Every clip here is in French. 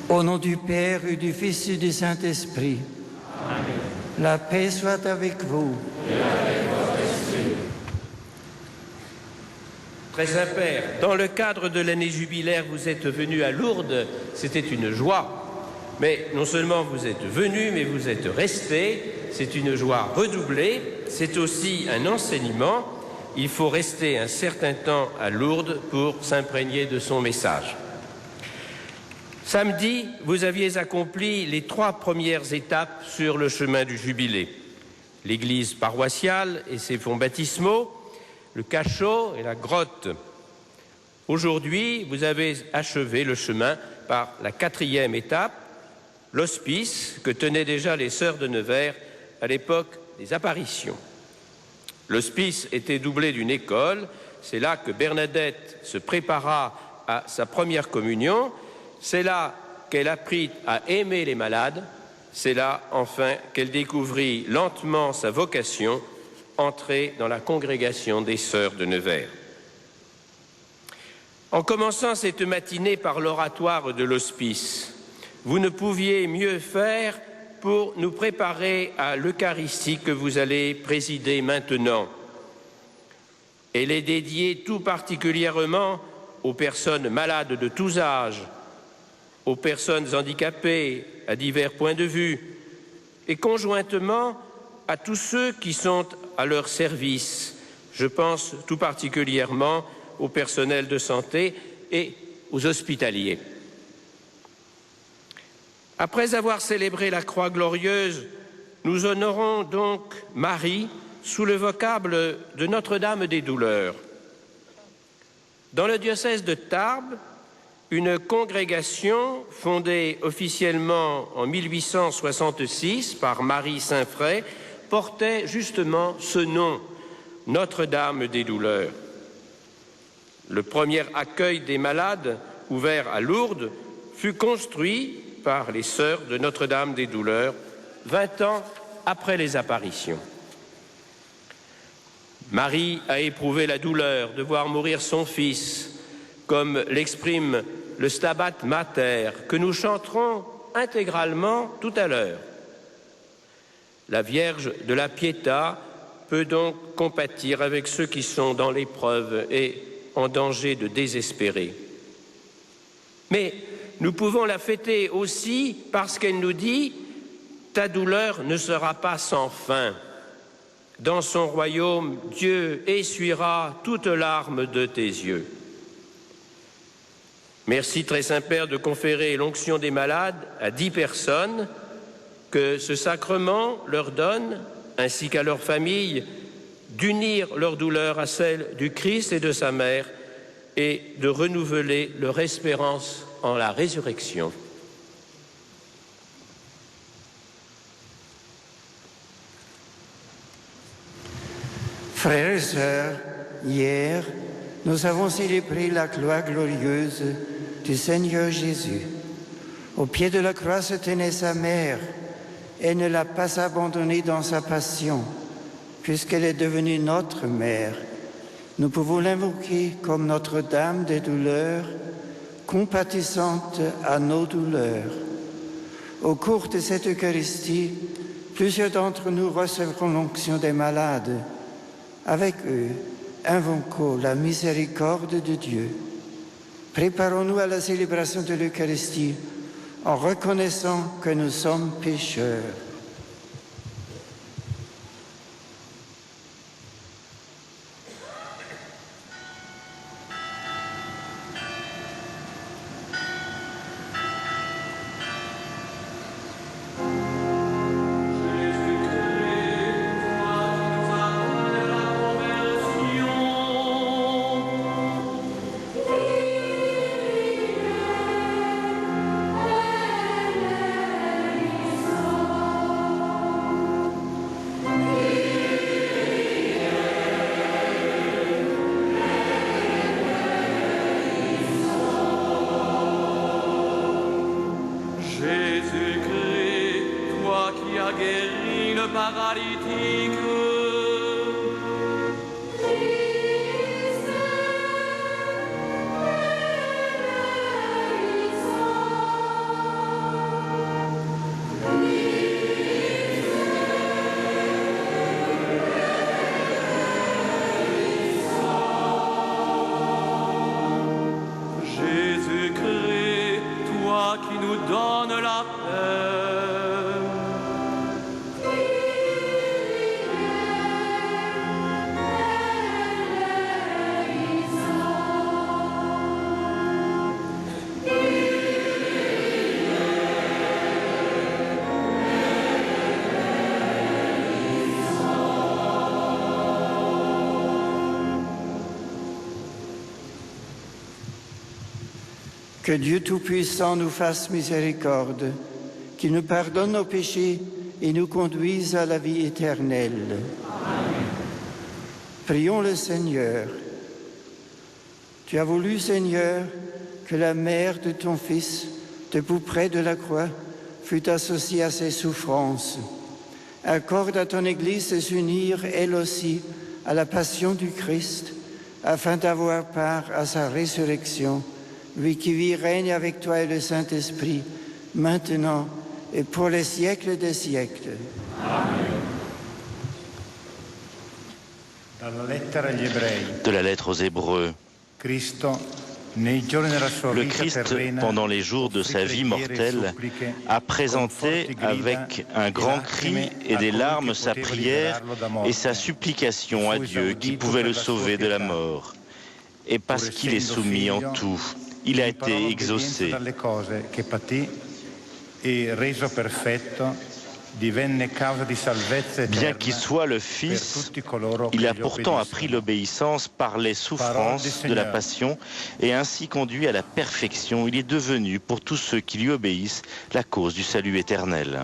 Au nom du Père et du Fils et du Saint-Esprit. Amen. La paix soit avec vous. Et avec votre esprit. Très Saint-Père, dans le cadre de l'année jubilaire, vous êtes venu à Lourdes, c'était une joie. Mais non seulement vous êtes venu, mais vous êtes resté, c'est une joie redoublée, c'est aussi un enseignement. Il faut rester un certain temps à Lourdes pour s'imprégner de son message. Samedi, vous aviez accompli les 3 premières étapes sur le chemin du jubilé. L'église paroissiale et ses fonts baptismaux, le cachot et la grotte. Aujourd'hui, vous avez achevé le chemin par la 4e étape, l'hospice que tenaient déjà les sœurs de Nevers à l'époque des apparitions. L'hospice était doublé d'une école, c'est là que Bernadette se prépara à sa première communion, c'est là qu'elle apprit à aimer les malades, c'est là enfin qu'elle découvrit lentement sa vocation, entrer dans la congrégation des sœurs de Nevers. En commençant cette matinée par l'oratoire de l'hospice, vous ne pouviez mieux faire pour nous préparer à l'Eucharistie que vous allez présider maintenant. Elle est dédiée tout particulièrement aux personnes malades de tous âges, aux personnes handicapées à divers points de vue, et conjointement à tous ceux qui sont à leur service. Je pense tout particulièrement au personnel de santé et aux hospitaliers. Après avoir célébré la Croix glorieuse, nous honorons donc Marie sous le vocable de Notre-Dame des Douleurs. Dans le diocèse de Tarbes, une congrégation fondée officiellement en 1866 par Marie Saint-Fray portait justement ce nom, Notre-Dame des Douleurs. Le premier accueil des malades, ouvert à Lourdes, fut construit par les sœurs de Notre-Dame des Douleurs 20 ans après les apparitions. Marie a éprouvé la douleur de voir mourir son fils, comme l'exprime le Stabat Mater, que nous chanterons intégralement tout à l'heure. La Vierge de la Pietà peut donc compatir avec ceux qui sont dans l'épreuve et en danger de désespérer. Mais nous pouvons la fêter aussi parce qu'elle nous dit « Ta douleur ne sera pas sans fin. Dans son royaume, Dieu essuiera toute larme de tes yeux. » Merci, Très Saint-Père, de conférer l'onction des malades à 10 personnes, que ce sacrement leur donne, ainsi qu'à leur famille, d'unir leur douleur à celle du Christ et de sa mère et de renouveler leur espérance en la résurrection. Frères et sœurs, hier, nous avons célébré la gloire glorieuse du Seigneur Jésus. Au pied de la croix se tenait sa mère. Elle ne l'a pas abandonnée dans sa passion, puisqu'elle est devenue notre mère. Nous pouvons l'invoquer comme Notre-Dame des douleurs, compatissante à nos douleurs. Au cours de cette Eucharistie, plusieurs d'entre nous recevront l'onction des malades. Avec eux, invoquons la miséricorde de Dieu. Préparons-nous à la célébration de l'Eucharistie en reconnaissant que nous sommes pécheurs. toi qui nous donnes la paix. Que Dieu Tout-Puissant nous fasse miséricorde, qu'il nous pardonne nos péchés et nous conduise à la vie éternelle. Amen. Prions le Seigneur. Tu as voulu, Seigneur, que la mère de ton Fils, debout près de la croix, fût associée à ses souffrances. Accorde à ton Église de s'unir, elle aussi, à la passion du Christ, afin d'avoir part à sa résurrection. Lui qui vit, règne avec toi et le Saint-Esprit, maintenant et pour les siècles des siècles. Amen. De la lettre aux Hébreux. Le Christ, pendant les jours de sa vie mortelle, a présenté avec un grand cri et des larmes sa prière et sa supplication à Dieu qui pouvait le sauver de la mort. Et parce qu'il est soumis en tout, il a été exaucé. Bien qu'il soit le Fils, il a pourtant appris l'obéissance par les souffrances de la passion et ainsi conduit à la perfection. Il est devenu, pour tous ceux qui lui obéissent, la cause du salut éternel.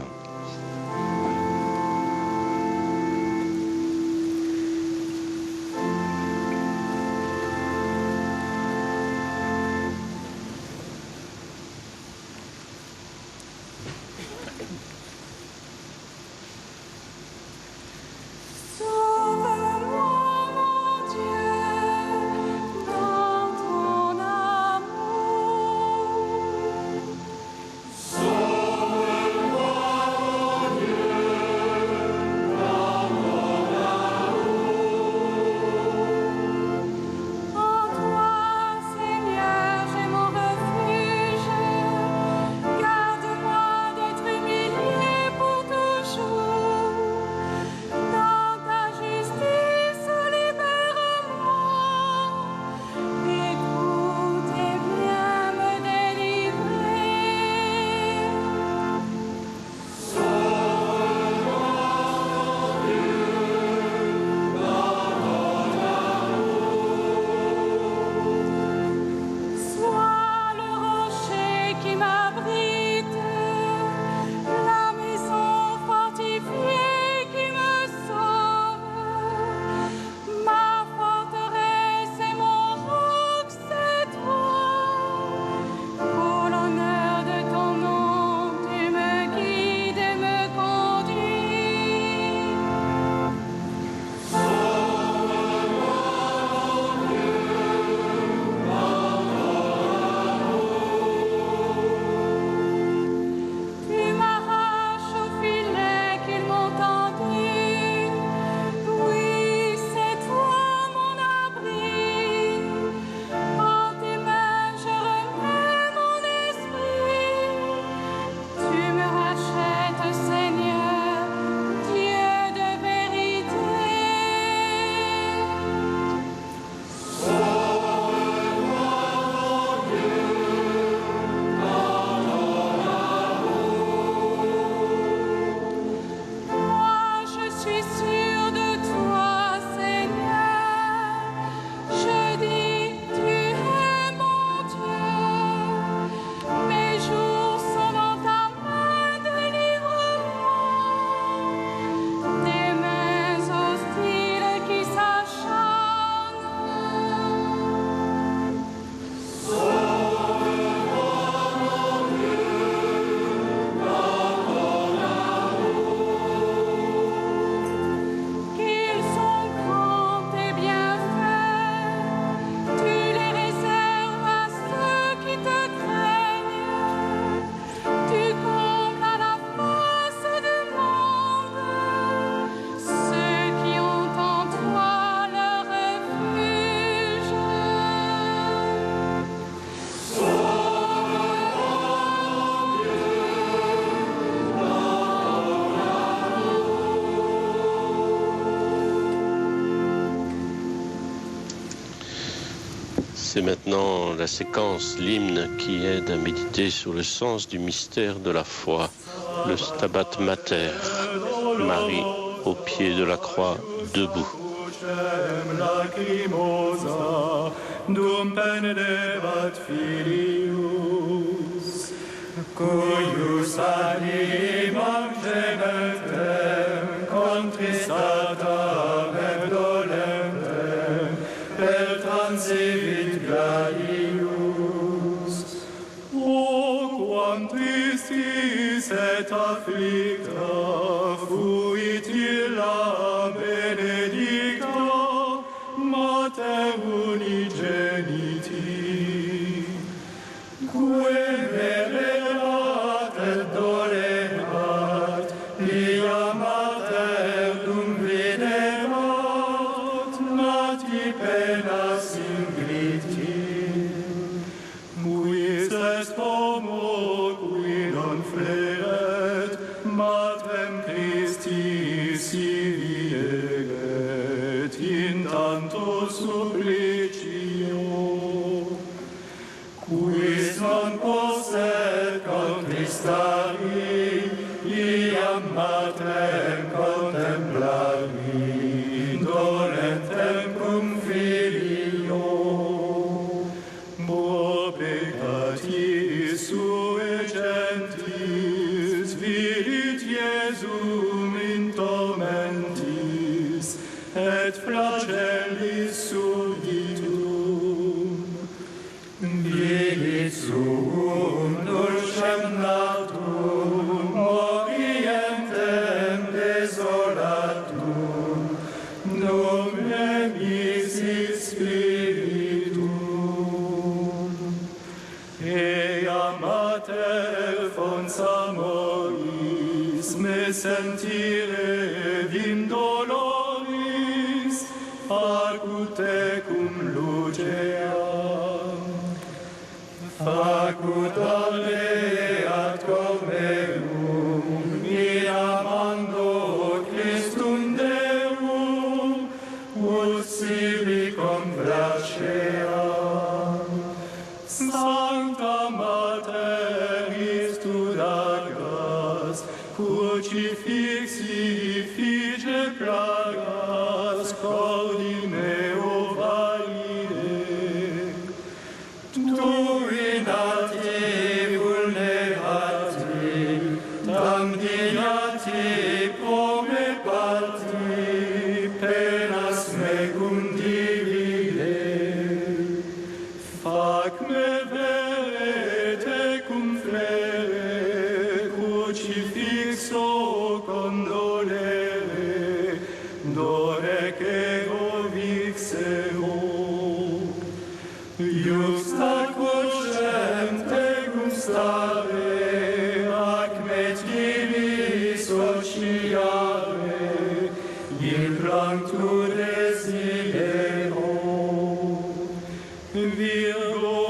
C'est maintenant la séquence, l'hymne qui aide à méditer sur le sens du mystère de la foi, le Stabat Mater, Marie au pied de la croix, debout. Cuius animam gementem contristatam et dolentem per transivit gladius. O quam tristis et afflicta fuit illa benedicta Mater unigeniti, quae venerat et dolerat, pia Mater dum viderat, nati penas ingriti. Muis est homo qui non fleret, Matrem Christi sivi eret, in tanto supplicio. Quis non posset contristari, iam Matrem contemplari, dolentem cum filio. Mo peccatis sue gentis, vidit Iesum in tormentis, et flagellis subditum. Vidit suum dulcem natum, morientem desolatum, nomine misit spiritum. Ea Mater fons amoris, me sentire vim doloris, facute cum luceam. Facut alleat comeum, in amando Christum Deum, ut sibi complaceam. Sancta Mater Istudagas, crucifixi fige plagas, cordi meo valide. Tu inati vulnerati, damnati come pati, penas mecum divide. Fac me verete cum frere, crucifixo condolere, dorec ego vixero. Iusta quocem tecum stare, ac me tibi sociare, in planctu desidero. Virgo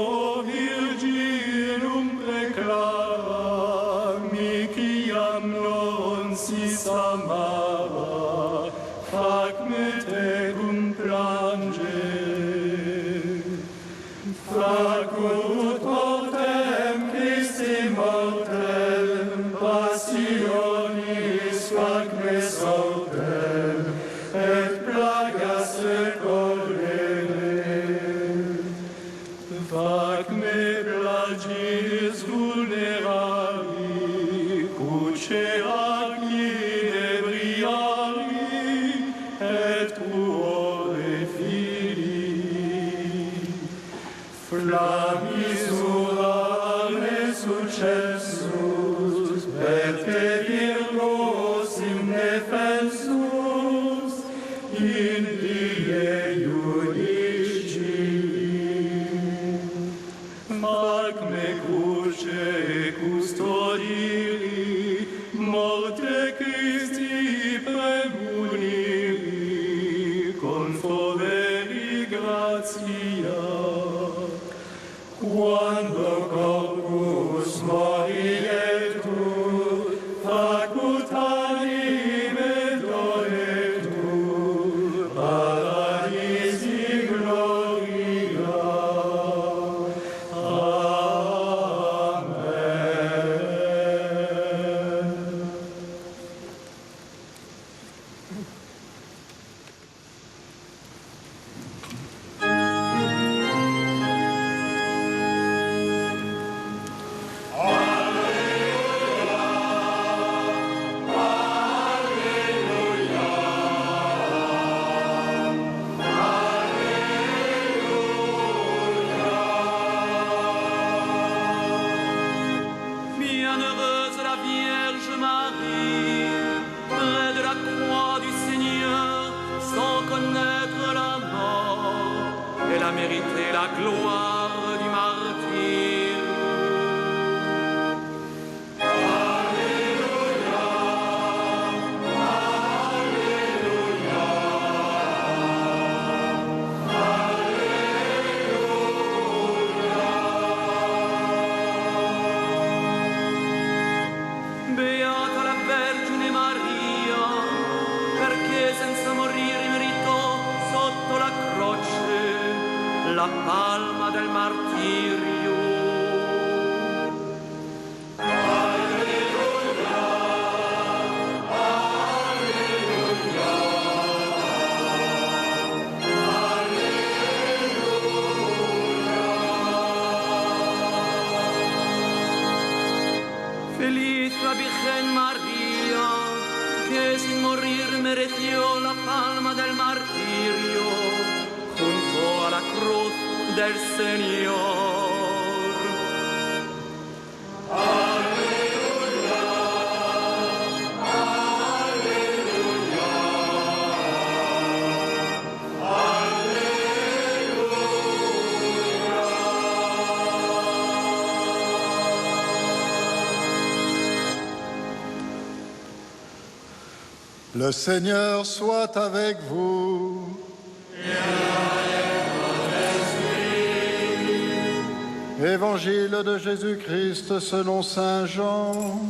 virginum preclara, miciam non sis amara, fac me tecum plangere. Facut mortem Christi mortem, passionis fac me sortem, et plagas recorrere. Fac me plagis vulnerari, cruce ac inebriari, et tuore filii. Flammis urare successus, perque virgos indefensus, in die judici. Fac me cruce custodiri, morte Christi premuniri, confoveri gratia. Quando corpus morietur, facut anime doletur, paradisi gloria. mérité la gloire du martyr. Beata la Vergine Maria, perché senza morire meritò sotto la croce la palma del martirio. Feliz la Virgen María, que sin morir mereció la palma del martirio junto a la cruz del Señor. Le Seigneur soit avec vous. Évangile de Jésus-Christ selon saint Jean.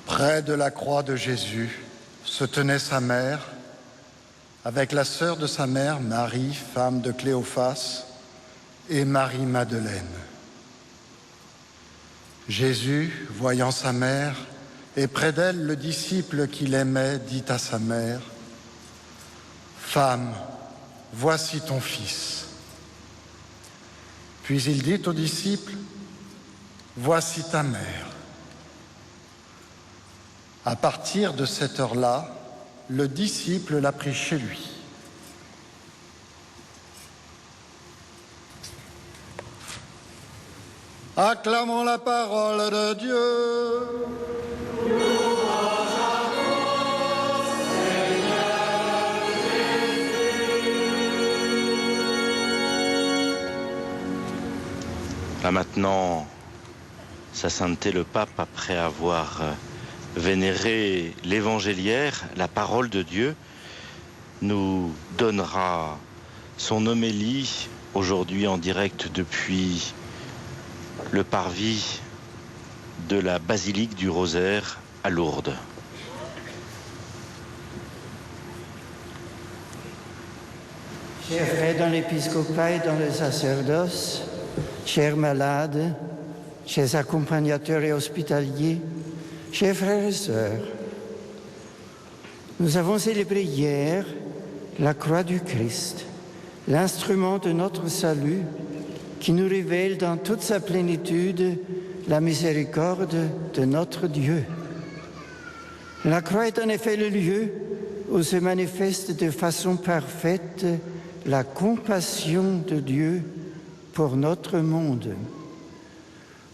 Près de la croix de Jésus se tenait sa mère, avec la sœur de sa mère, Marie, femme de Cléophas, et Marie-Madeleine. Jésus, voyant sa mère, et près d'elle le disciple qu'il aimait, dit à sa mère, « Femme, voici ton fils. » Puis il dit au disciple, « Voici ta mère. » À partir de cette heure-là, le disciple l'a pris chez lui. Acclamons la parole de Dieu. Là maintenant, Sa Sainteté le Pape, après avoir vénérer l'évangéliaire, la parole de Dieu, nous donnera son homélie aujourd'hui en direct depuis le parvis de la basilique du Rosaire à Lourdes. Chers frères dans l'épiscopat et dans le sacerdoce, chers malades, chers accompagnateurs et hospitaliers, chers frères et sœurs, nous avons célébré hier la croix du Christ, l'instrument de notre salut qui nous révèle dans toute sa plénitude la miséricorde de notre Dieu. La croix est en effet le lieu où se manifeste de façon parfaite la compassion de Dieu pour notre monde.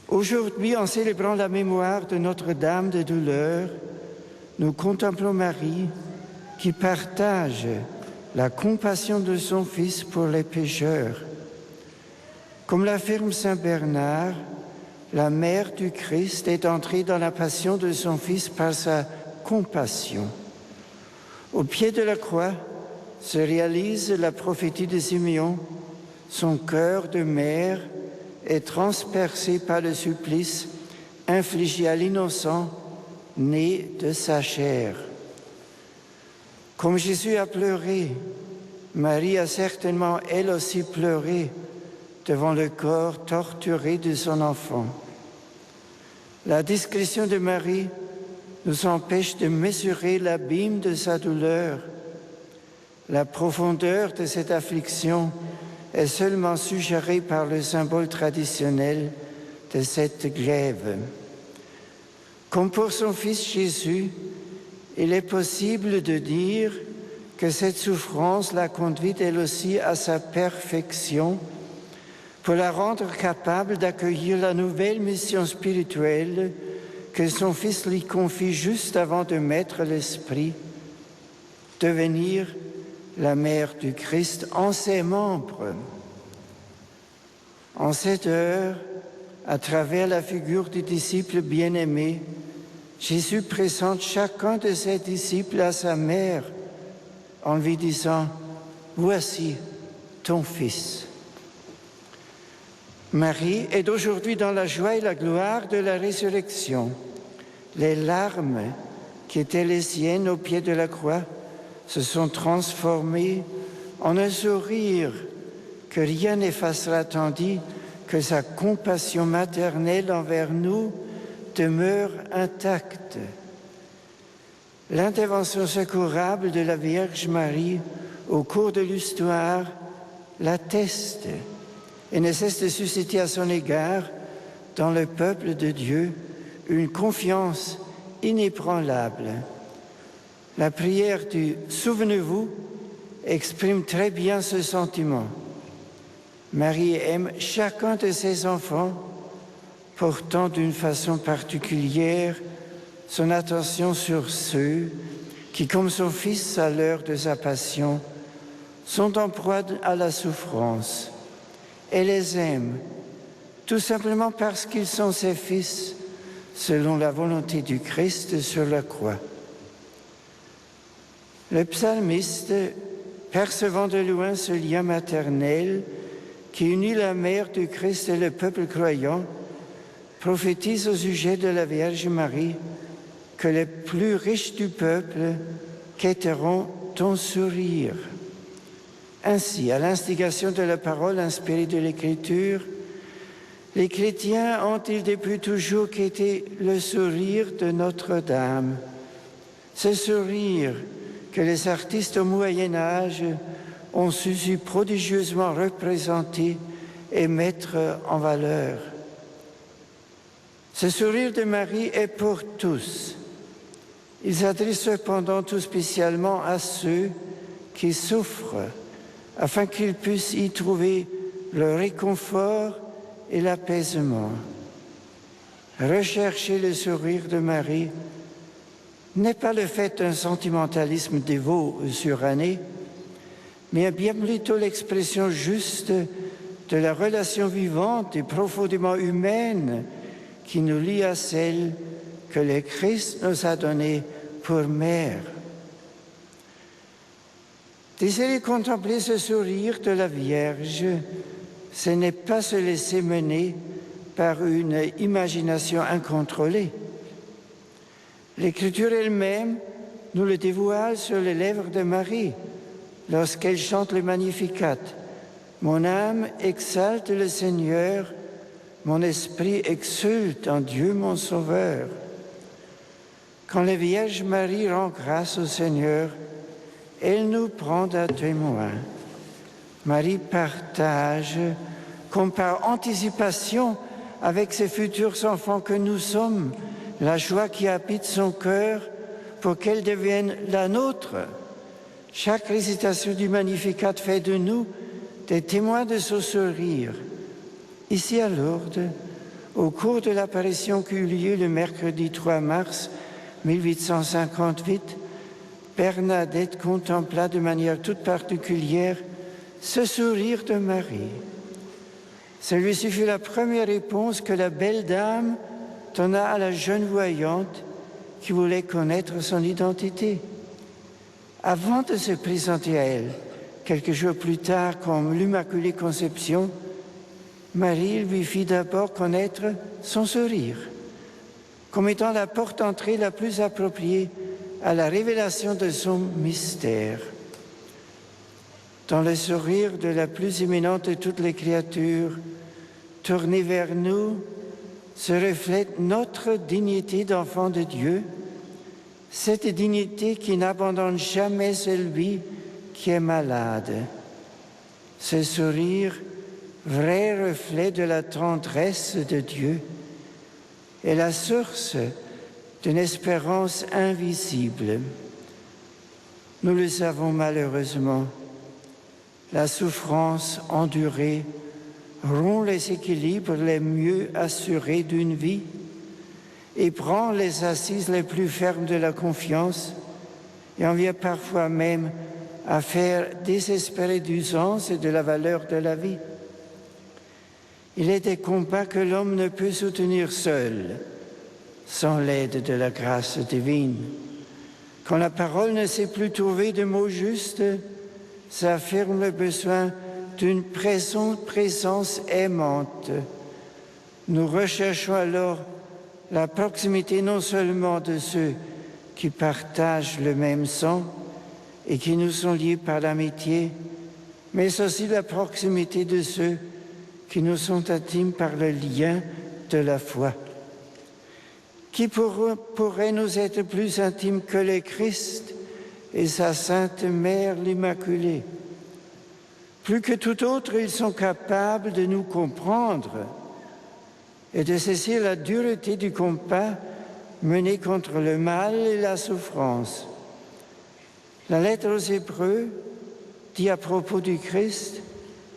Aujourd'hui, en célébrant la mémoire de Notre-Dame de douleur, nous contemplons Marie qui partage la compassion de son Fils pour les pécheurs. Comme l'affirme saint Bernard, la mère du Christ est entrée dans la passion de son Fils par sa compassion. Au pied de la croix se réalise la prophétie de Simeon. Son cœur de mère est transpercé par le supplice infligé à l'innocent né de sa chair. Comme Jésus a pleuré, Marie a certainement elle aussi pleuré devant le corps torturé de son enfant. La discrétion de Marie nous empêche de mesurer l'abîme de sa douleur. La profondeur de cette affliction est seulement suggérée par le symbole traditionnel de cette glaive. Comme pour son Fils Jésus, il est possible de dire que cette souffrance l'a conduite elle aussi à sa perfection pour la rendre capable d'accueillir la nouvelle mission spirituelle que son Fils lui confie juste avant de mettre l'Esprit, devenir la mère du Christ en ses membres. En cette heure, à travers la figure du disciple bien-aimé, Jésus présente chacun de ses disciples à sa mère en lui disant « Voici ton Fils ». Marie est aujourd'hui dans la joie et la gloire de la résurrection. Les larmes qui étaient les siennes au pied de la croix se sont transformées en un sourire que rien n'effacera, tandis que sa compassion maternelle envers nous demeure intacte. L'intervention secourable de la Vierge Marie au cours de l'histoire l'atteste et ne cesse de susciter à son égard, dans le peuple de Dieu, une confiance inébranlable. La prière du « Souvenez-vous » exprime très bien ce sentiment. Marie aime chacun de ses enfants, portant d'une façon particulière son attention sur ceux qui, comme son Fils à l'heure de sa passion, sont en proie à la souffrance. Elle les aime, tout simplement parce qu'ils sont ses fils, selon la volonté du Christ sur la croix. Le psalmiste, percevant de loin ce lien maternel qui unit la mère du Christ et le peuple croyant, prophétise au sujet de la Vierge Marie que les plus riches du peuple quêteront ton sourire. Ainsi, à l'instigation de la parole inspirée de l'Écriture, les chrétiens ont-ils depuis toujours quêté le sourire de Notre-Dame, ce sourire que les artistes au Moyen-Âge ont su prodigieusement représenter et mettre en valeur. Ce sourire de Marie est pour tous. Il s'adresse cependant tout spécialement à ceux qui souffrent, afin qu'ils puissent y trouver le réconfort et l'apaisement. Rechercher le sourire de Marie n'est pas le fait d'un sentimentalisme dévot ou suranné, mais bien plutôt l'expression juste de la relation vivante et profondément humaine qui nous lie à celle que le Christ nous a donnée pour mère. Désirer contempler ce sourire de la Vierge, ce n'est pas se laisser mener par une imagination incontrôlée. L'Écriture elle-même nous le dévoile sur les lèvres de Marie lorsqu'elle chante le Magnificat. « Mon âme exalte le Seigneur, mon esprit exulte en Dieu mon Sauveur. » Quand la Vierge Marie rend grâce au Seigneur, elle nous prend à témoin. Marie partage, comme par anticipation avec ses futurs enfants que nous sommes, la joie qui habite son cœur pour qu'elle devienne la nôtre. Chaque récitation du Magnificat fait de nous des témoins de son sourire. Ici à Lourdes, au cours de l'apparition qui eut lieu le mercredi 3 mars 1858, Bernadette contempla de manière toute particulière ce sourire de Marie. Celui-ci fut la première réponse que la belle dame donna à la jeune voyante qui voulait connaître son identité. Avant de se présenter à elle, quelques jours plus tard comme l'Immaculée Conception, Marie lui fit d'abord connaître son sourire, comme étant la porte d'entrée la plus appropriée à la révélation de son mystère. Dans le sourire de la plus éminente de toutes les créatures, tournée vers nous, se reflète notre dignité d'enfant de Dieu, cette dignité qui n'abandonne jamais celui qui est malade. Ce sourire vrai reflet de la tendresse de Dieu et la source d'une espérance invisible. Nous le savons malheureusement, la souffrance endurée rompt les équilibres les mieux assurés d'une vie et prend les assises les plus fermes de la confiance et en vient parfois même à faire désespérer du sens et de la valeur de la vie. Il est des combats que l'homme ne peut soutenir seul, sans l'aide de la grâce divine. Quand la parole ne sait plus trouver de mots justes, ça affirme le besoin d'une présence aimante. Nous recherchons alors la proximité non seulement de ceux qui partagent le même sang et qui nous sont liés par l'amitié, mais aussi la proximité de ceux qui nous sont intimes par le lien de la foi. Qui pourrait nous être plus intimes que le Christ et sa Sainte Mère l'Immaculée? Plus que tout autre, ils sont capables de nous comprendre et de saisir la dureté du combat mené contre le mal et la souffrance. La lettre aux Hébreux dit à propos du Christ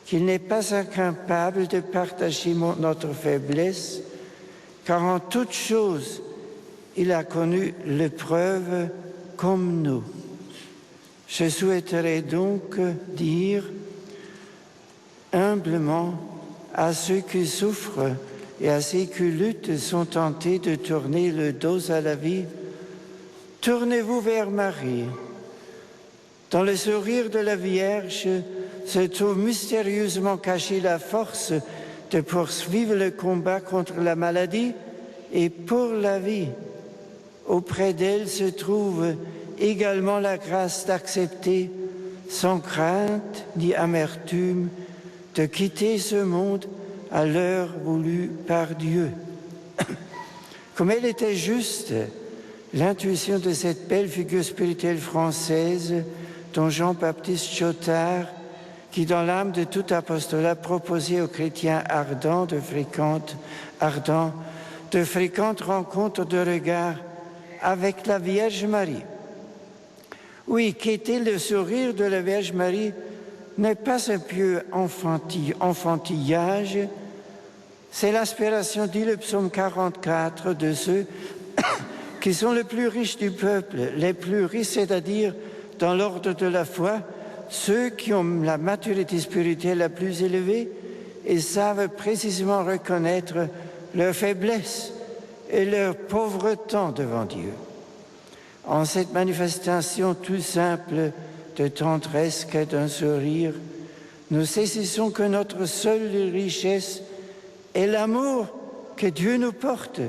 qu'il n'est pas incapable de partager notre faiblesse, car en toute chose, il a connu l'épreuve comme nous. Je souhaiterais donc dire humblement à ceux qui souffrent et à ceux qui luttent sont tentés de tourner le dos à la vie, tournez-vous vers Marie. Dans le sourire de la Vierge se trouve mystérieusement cachée la force de poursuivre le combat contre la maladie et pour la vie. Auprès d'elle se trouve également la grâce d'accepter, sans crainte ni amertume, de quitter ce monde à l'heure voulue par Dieu. Comme elle était juste, l'intuition de cette belle figure spirituelle française dont Jean-Baptiste Chotard, qui dans l'âme de tout apostolat proposait aux chrétiens ardents de fréquentes rencontres de regard avec la Vierge Marie. Oui, qu'était le sourire de la Vierge Marie n'est pas un pieux enfantillage, c'est l'aspiration, dit le psaume 44, de ceux qui sont les plus riches du peuple, les plus riches, c'est-à-dire dans l'ordre de la foi, ceux qui ont la maturité spirituelle la plus élevée et savent précisément reconnaître leur faiblesse et leur pauvre temps devant Dieu. En cette manifestation tout simple de tendresse qu'est un sourire, nous saisissons que notre seule richesse est l'amour que Dieu nous porte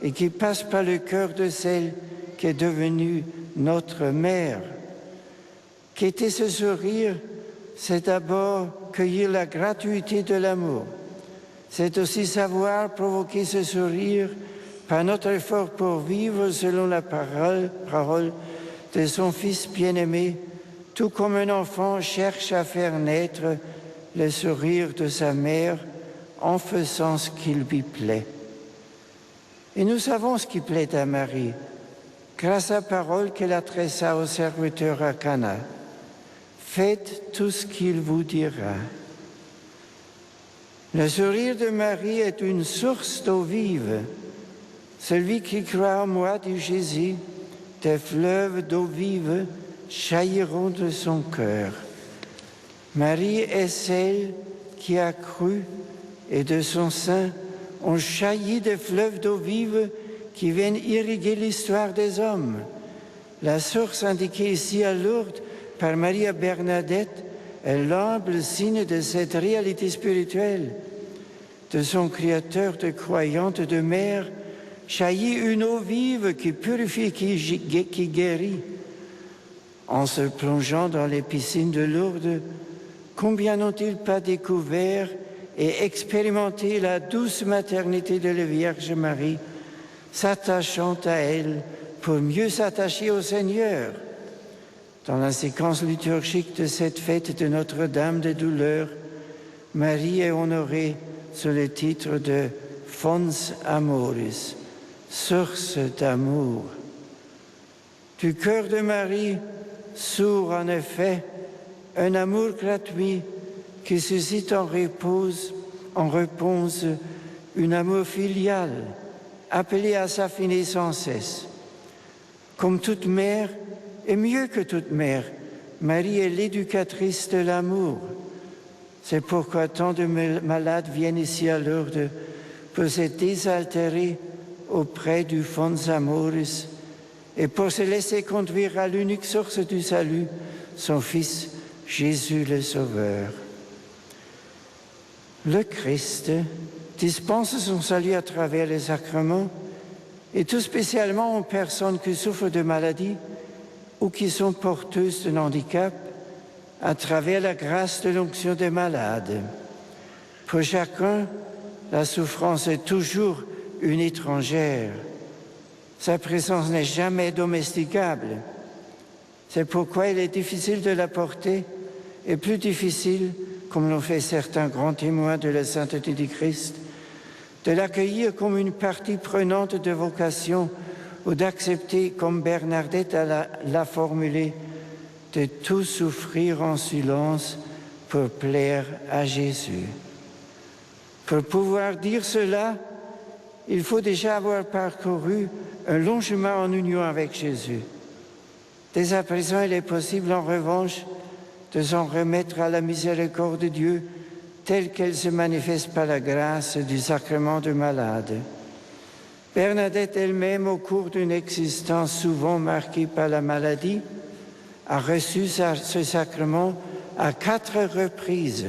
et qui passe par le cœur de celle qui est devenue notre mère. Qu'était ce sourire? C'est d'abord cueillir la gratuité de l'amour. C'est aussi savoir provoquer ce sourire par notre effort pour vivre selon la parole de son Fils bien-aimé, tout comme un enfant cherche à faire naître le sourire de sa mère en faisant ce qui lui plaît. Et nous savons ce qui plaît à Marie, grâce à la parole qu'elle adressa au serviteur à Cana. Faites tout ce qu'il vous dira. Le sourire de Marie est une source d'eau vive. Celui qui croit en moi, dit Jésus, des fleuves d'eau vive jailliront de son cœur. Marie est celle qui a cru et de son sein ont jailli des fleuves d'eau vive qui viennent irriguer l'histoire des hommes. La source indiquée ici à Lourdes par Maria Bernadette est l'humble signe de cette réalité spirituelle. De son Créateur de croyante, de mère, jaillit une eau vive qui purifie, qui guérit. En se plongeant dans les piscines de Lourdes, combien n'ont-ils pas découvert et expérimenté la douce maternité de la Vierge Marie, s'attachant à elle pour mieux s'attacher au Seigneur. Dans la séquence liturgique de cette fête de Notre-Dame des Douleurs, Marie est honorée sous le titre de Fons Amoris, source d'amour. Du cœur de Marie sourd en effet un amour gratuit qui suscite en réponse un amour filial, appelé à s'affiner sans cesse. Comme toute mère, et mieux que toute mère, Marie est l'éducatrice de l'amour. C'est pourquoi tant de malades viennent ici à Lourdes pour se désaltérer auprès du Fons Amoris et pour se laisser conduire à l'unique source du salut, son Fils, Jésus le Sauveur. Le Christ dispense son salut à travers les sacrements et tout spécialement aux personnes qui souffrent de maladies ou qui sont porteuses d'un handicap à travers la grâce de l'onction des malades. Pour chacun, la souffrance est toujours une étrangère. Sa présence n'est jamais domesticable. C'est pourquoi il est difficile de la porter et plus difficile, comme l'ont fait certains grands témoins de la sainteté du Christ, de l'accueillir comme une partie prenante de vocation ou d'accepter, comme Bernadette l'a formulé, de tout souffrir en silence pour plaire à Jésus. Pour pouvoir dire cela, il faut déjà avoir parcouru un long chemin en union avec Jésus. Dès à présent, il est possible, en revanche, de s'en remettre à la miséricorde de Dieu telle qu'elle se manifeste par la grâce du sacrement de malade. Bernadette elle-même, au cours d'une existence souvent marquée par la maladie, a reçu ce sacrement à 4 reprises.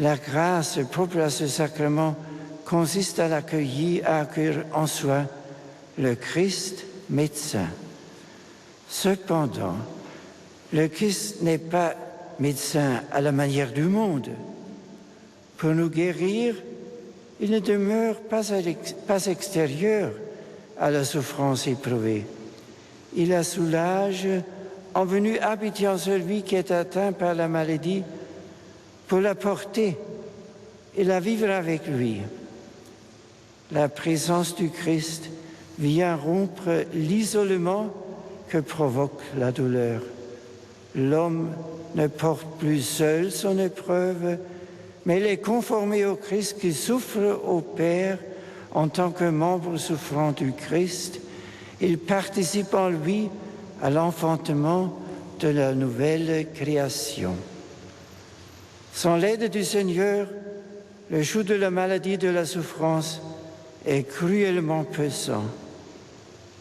La grâce propre à ce sacrement consiste à accueillir en soi le Christ médecin. Cependant, le Christ n'est pas médecin à la manière du monde. Pour nous guérir, il ne demeure pas extérieur à la souffrance éprouvée. Il la soulage en venant habiter en celui qui est atteint par la maladie pour la porter et la vivre avec lui. La présence du Christ vient rompre l'isolement que provoque la douleur. L'homme ne porte plus seul son épreuve, mais il est conformé au Christ qui souffre au Père en tant que membre souffrant du Christ. Il participe en lui à l'enfantement de la nouvelle création. Sans l'aide du Seigneur, le joug de la maladie et de la souffrance est cruellement pesant.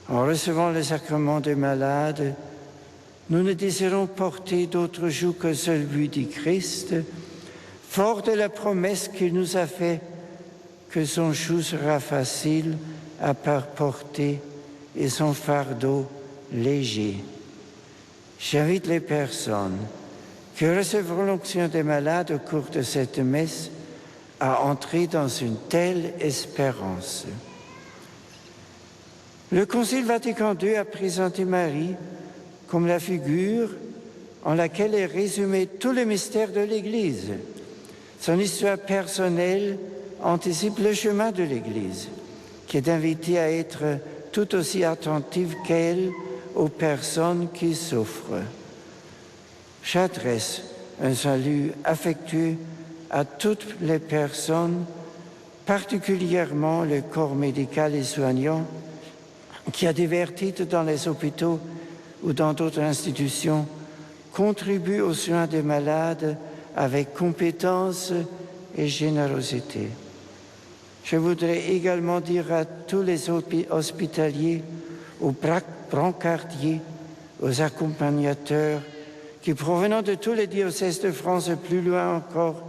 En recevant le sacrement des malades, nous ne désirons porter d'autre joug que celui du Christ, fort de la promesse qu'il nous a faite que son joug sera facile à porter et son fardeau léger. J'invite les personnes qui recevront l'onction des malades au cours de cette messe à entrer dans une telle espérance. Le Concile Vatican II a présenté Marie comme la figure en laquelle est résumé tout le mystère de l'Église. Son histoire personnelle anticipe le chemin de l'Église, qui est invitée à être tout aussi attentive qu'elle aux personnes qui souffrent. J'adresse un salut affectueux à toutes les personnes, particulièrement le corps médical et soignant, qui a divers titres dans les hôpitaux ou dans d'autres institutions, contribue aux soins des malades avec compétence et générosité. Je voudrais également dire à tous les hospitaliers, aux brancardiers, aux accompagnateurs, qui provenant de tous les diocèses de France et plus loin encore,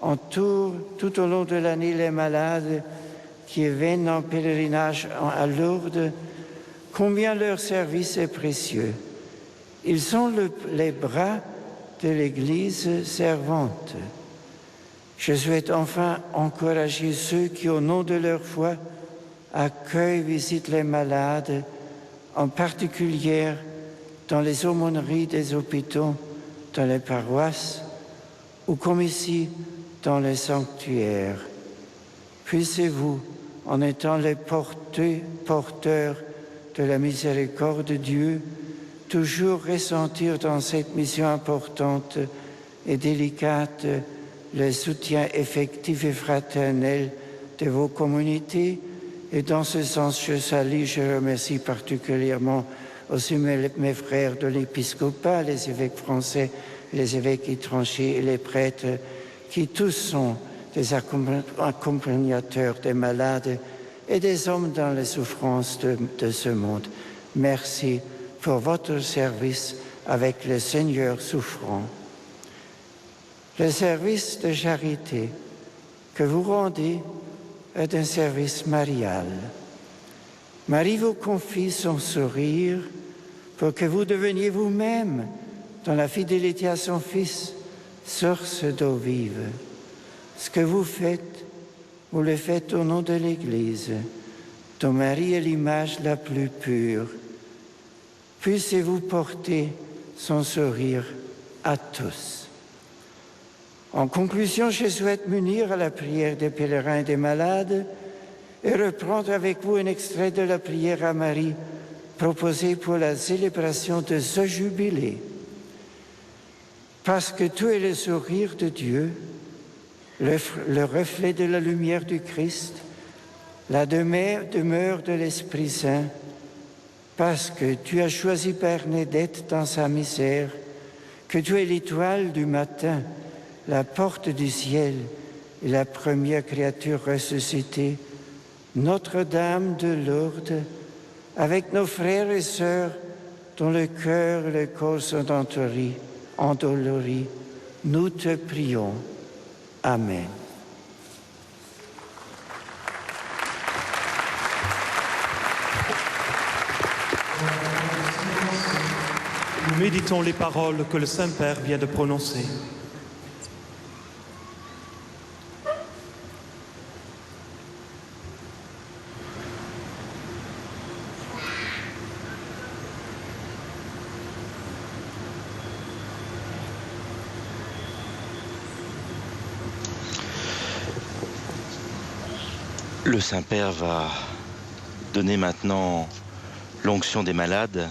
entourent tout au long de l'année les malades qui viennent en pèlerinage à Lourdes, combien leur service est précieux. Ils sont les bras de l'Église servante. Je souhaite enfin encourager ceux qui, au nom de leur foi, accueillent, visitent les malades, en particulier dans les aumôneries des hôpitaux, dans les paroisses, ou comme ici, dans le sanctuaire. Puissiez-vous, en étant les porteurs de la miséricorde de Dieu, toujours ressentir dans cette mission importante et délicate le soutien effectif et fraternel de vos communautés. Et dans ce sens, je remercie particulièrement aussi mes frères de l'épiscopat, les évêques français, les évêques étrangers et les prêtres, qui tous sont des accompagnateurs des malades et des hommes dans les souffrances de ce monde. Merci pour votre service avec le Seigneur souffrant. Le service de charité que vous rendez est un service marial. Marie vous confie son sourire pour que vous deveniez vous-même, dans la fidélité à son Fils, source d'eau vive. Ce que vous faites, vous le faites au nom de l'Église, dont Marie est l'image la plus pure. Puissiez-vous porter son sourire à tous. En conclusion, je souhaite m'unir à la prière des pèlerins et des malades et reprendre avec vous un extrait de la prière à Marie proposée pour la célébration de ce jubilé. Parce que tu es le sourire de Dieu, le reflet de la lumière du Christ, la demeure de l'Esprit Saint, parce que tu as choisi Bernadette dans sa misère, que tu es l'étoile du matin, la porte du ciel et la première créature ressuscitée, Notre-Dame de Lourdes, avec nos frères et sœurs dont le cœur et le corps sont endoloris, nous te prions. Amen. Nous méditons les paroles que le Saint-Père vient de prononcer. Le Saint-Père va donner maintenant l'onction des malades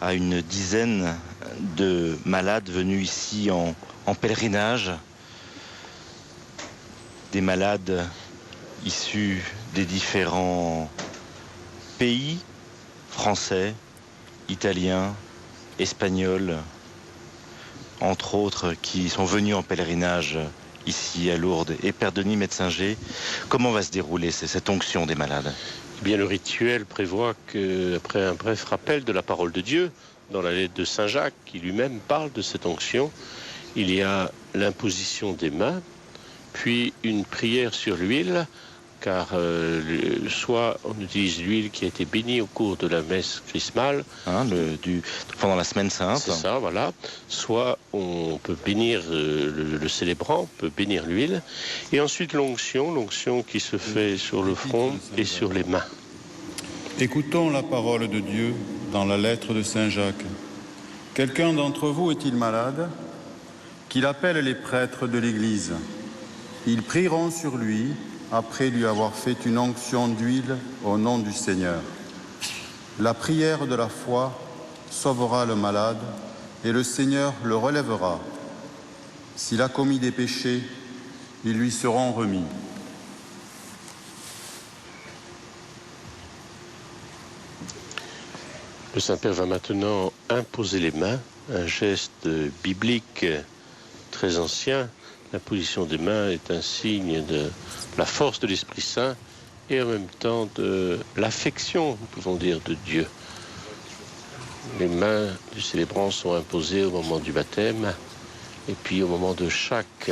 à une dizaine de malades venus ici en pèlerinage, des malades issus des différents pays, français, italiens, espagnols, entre autres, qui sont venus en pèlerinage ici à Lourdes. Et Père Denis Metzinger, comment va se dérouler cette onction des malades ? Eh bien, le rituel prévoit qu'après un bref rappel de la parole de Dieu, dans la lettre de Saint Jacques, qui lui-même parle de cette onction, il y a l'imposition des mains, puis une prière sur l'huile, car soit on utilise l'huile qui a été bénie au cours de la messe chrismale, pendant la semaine sainte. C'est ça, voilà. Soit on peut bénir le célébrant, on peut bénir l'huile, et ensuite l'onction qui se fait sur le front et sur les mains. Écoutons la parole de Dieu dans la lettre de Saint Jacques. Quelqu'un d'entre vous est-il malade? Qu'il appelle les prêtres de l'Église. Ils prieront sur lui après lui avoir fait une onction d'huile au nom du Seigneur. La prière de la foi sauvera le malade et le Seigneur le relèvera. S'il a commis des péchés, ils lui seront remis. Le Saint-Père va maintenant imposer les mains, un geste biblique très ancien. L'imposition des mains est un signe de la force de l'Esprit Saint et en même temps de l'affection, nous pouvons dire, de Dieu. Les mains du célébrant sont imposées au moment du baptême et puis au moment de chaque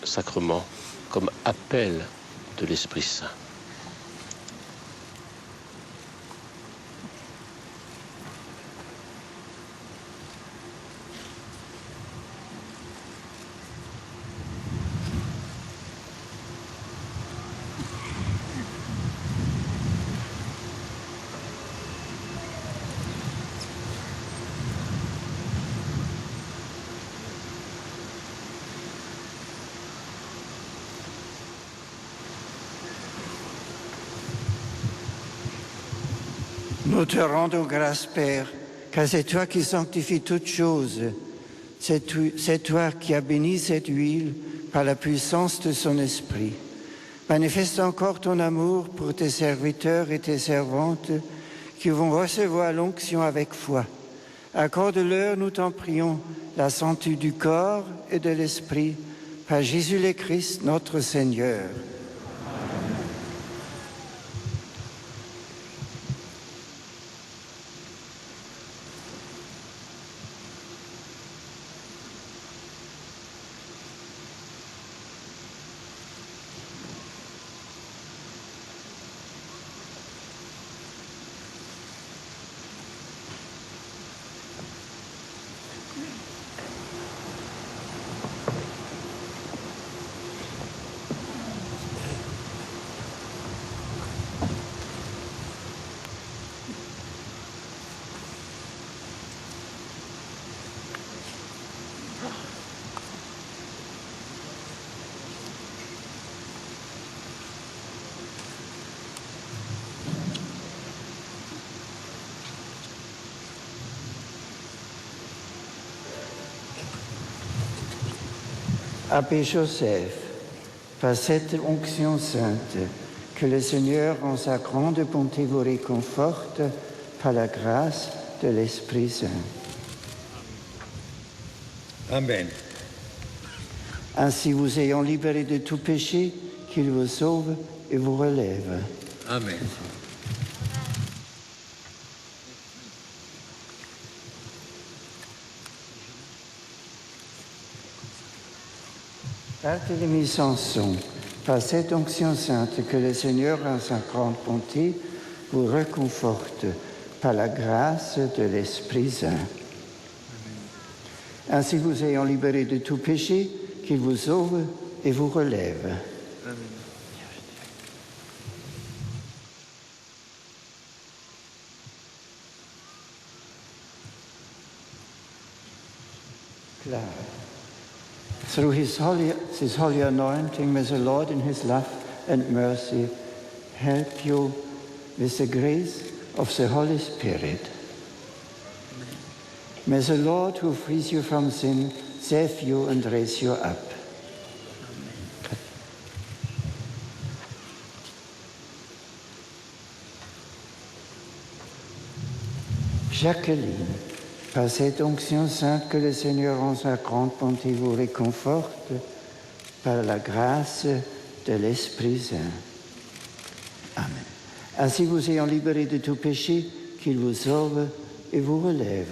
sacrement comme appel de l'Esprit Saint. Nous te rendons grâce, Père, car c'est toi qui sanctifies toutes choses. C'est toi qui as béni cette huile par la puissance de son esprit. Manifeste encore ton amour pour tes serviteurs et tes servantes qui vont recevoir l'onction avec foi. Accorde-leur, nous t'en prions, la santé du corps et de l'esprit, par Jésus le Christ, notre Seigneur. Abbé Joseph, par cette onction sainte, que le Seigneur en sa grande bonté vous réconforte par la grâce de l'Esprit Saint. Amen. Ainsi vous ayant libéré de tout péché, qu'il vous sauve et vous relève. Amen. Barthélemy Samson, par cette onction sainte que le Seigneur en sa grande bonté vous réconforte par la grâce de l'Esprit Saint. Ainsi vous ayant libéré de tout péché, qu'il vous sauve et vous relève. Amen. Clara. Through his holy anointing, may the Lord in his love and mercy help you with the grace of the Holy Spirit. May the Lord who frees you from sin save you and raise you up. Jacqueline, par cette onction sainte que le Seigneur en sa grande bonté vous réconforte par la grâce de l'Esprit Saint. Amen. Ainsi vous ayant libéré de tout péché, qu'il vous sauve et vous relève.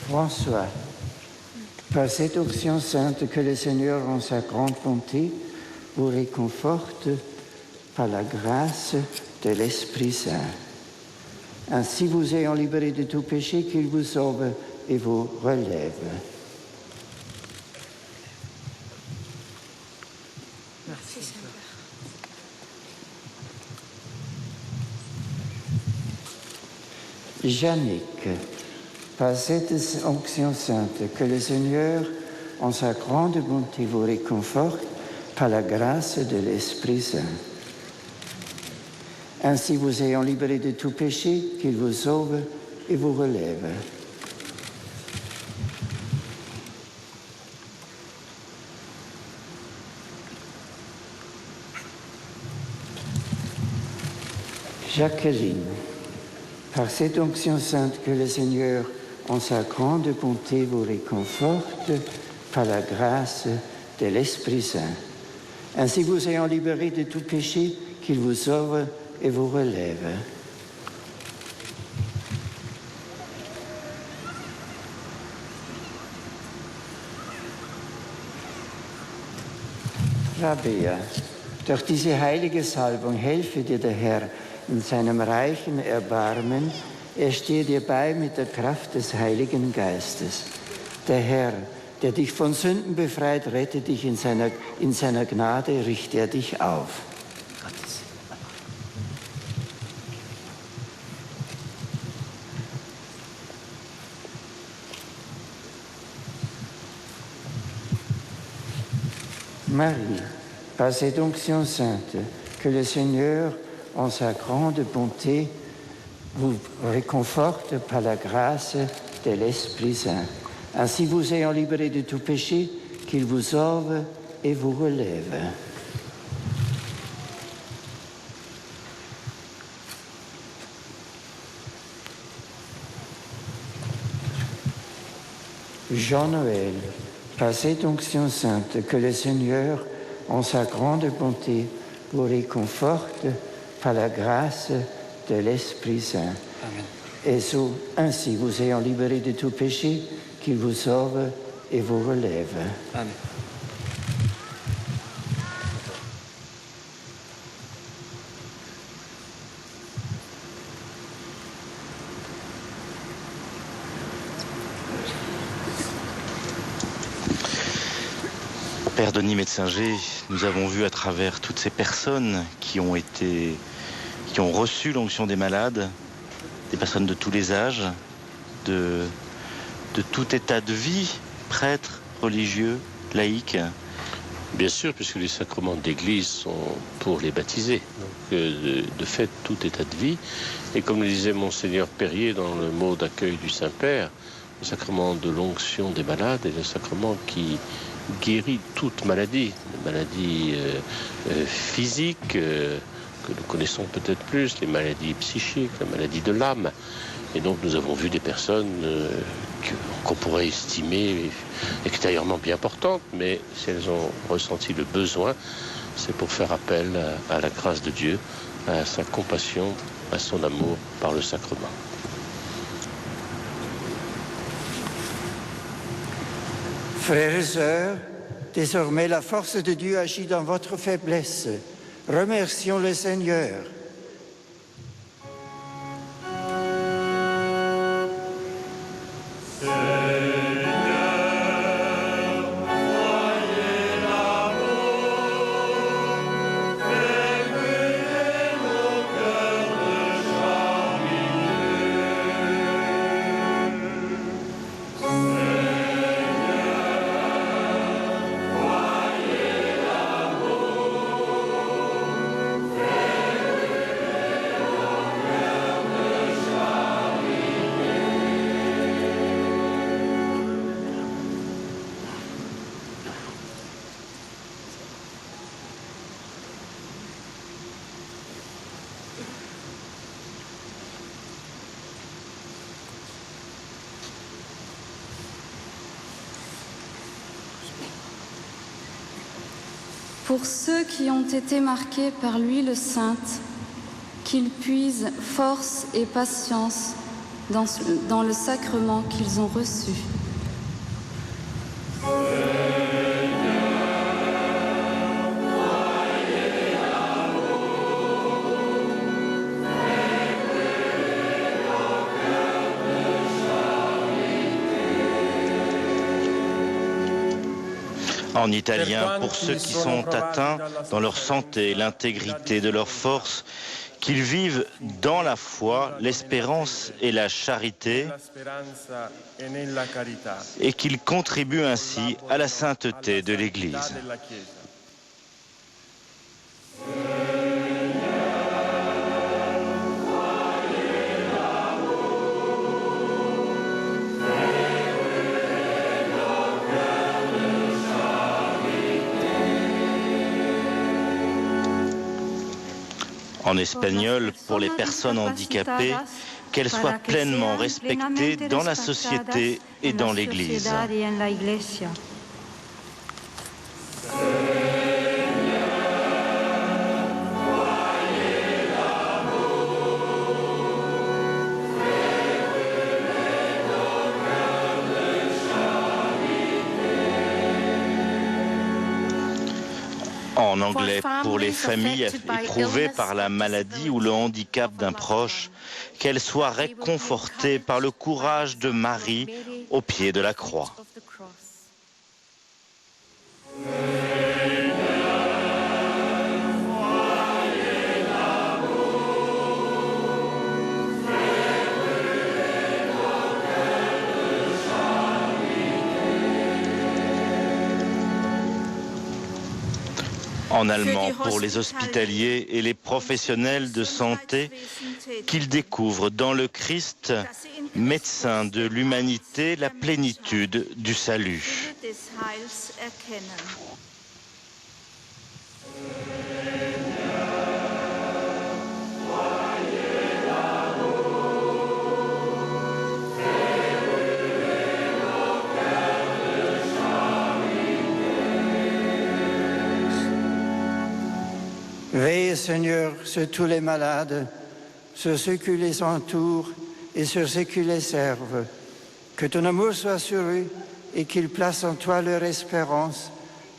François, par cette onction sainte que le Seigneur en sa grande bonté vous réconforte par la grâce de l'Esprit Saint. Ainsi vous ayant libéré de tout péché, qu'il vous sauve et vous relève. Merci Seigneur. Jannick, par cette onction sainte que le Seigneur en sa grande bonté vous réconforte par la grâce de l'Esprit Saint. Ainsi vous ayant libéré de tout péché, qu'il vous sauve et vous relève. Jacqueline, par cette onction sainte que le Seigneur en sa grande bonté vous réconforte par la grâce de l'Esprit Saint. Ainsi vous ayant libéré de tout péché, qu'il vous sauve et vous relève. Rabea, durch diese heilige Salbung helfe dir der Herr in seinem reichen Erbarmen. Er stehe dir bei mit der Kraft des Heiligen Geistes. Der Herr, der dich von Sünden befreit, rette dich in seiner Gnade, richte er dich auf. Marie, par cette onction sainte, que le Seigneur, en sa grande bonté, vous réconforte par la grâce de l'Esprit Saint. Ainsi, vous ayant libéré de tout péché, qu'il vous sauve et vous relève. Jean-Noël, par cette onction sainte, que le Seigneur, en sa grande bonté, vous réconforte par la grâce de l'Esprit Saint. Amen. Et ainsi, vous ayant libéré de tout péché, qu'il vous sauve et vous relève. Amen. Père Denis Metzinger, nous avons vu à travers toutes ces personnes qui ont reçu l'onction des malades, des personnes de tous les âges, de tout état de vie, prêtres, religieux, laïcs. Bien sûr, puisque les sacrements d'Église sont pour les baptisés, donc de fait tout état de vie. Et comme le disait Monseigneur Perrier dans le mot d'accueil du Saint-Père, le sacrement de l'onction des malades est le sacrement qui guérit toute maladie, les maladies physiques que nous connaissons peut-être plus, les maladies psychiques, la maladie de l'âme. Et donc nous avons vu des personnes qu'on pourrait estimer extérieurement bien importantes, mais si elles ont ressenti le besoin, c'est pour faire appel à la grâce de Dieu, à sa compassion, à son amour par le sacrement. Frères et sœurs, désormais la force de Dieu agit dans votre faiblesse. Remercions le Seigneur. Pour ceux qui ont été marqués par l'huile sainte, qu'ils puisent force et patience dans le sacrement qu'ils ont reçu. En italien, pour ceux qui sont atteints dans leur santé, l'intégrité de leur force, qu'ils vivent dans la foi, l'espérance et la charité, et qu'ils contribuent ainsi à la sainteté de l'Église. En espagnol, pour les personnes handicapées, qu'elles soient pleinement respectées dans la société et dans l'Église. En anglais, pour les familles éprouvées par la maladie ou le handicap d'un proche, qu'elles soient réconfortées par le courage de Marie au pied de la croix. En allemand, pour les hospitaliers et les professionnels de santé qu'ils découvrent dans le Christ, médecin de l'humanité, la plénitude du salut. Veille, Seigneur, sur tous les malades, sur ceux qui les entourent et sur ceux qui les servent. Que ton amour soit sur eux et qu'ils placent en toi leur espérance.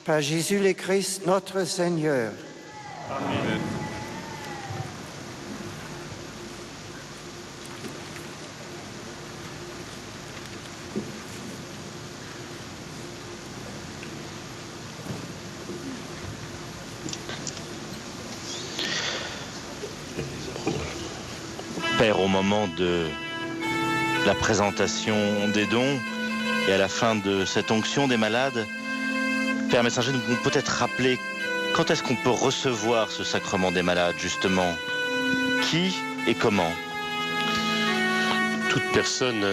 Par Jésus le Christ, notre Seigneur. Amen. Père, au moment de la présentation des dons et à la fin de cette onction des malades, Père Messager, nous pouvons peut-être rappeler quand est-ce qu'on peut recevoir ce sacrement des malades, justement. Qui et comment? Toute personne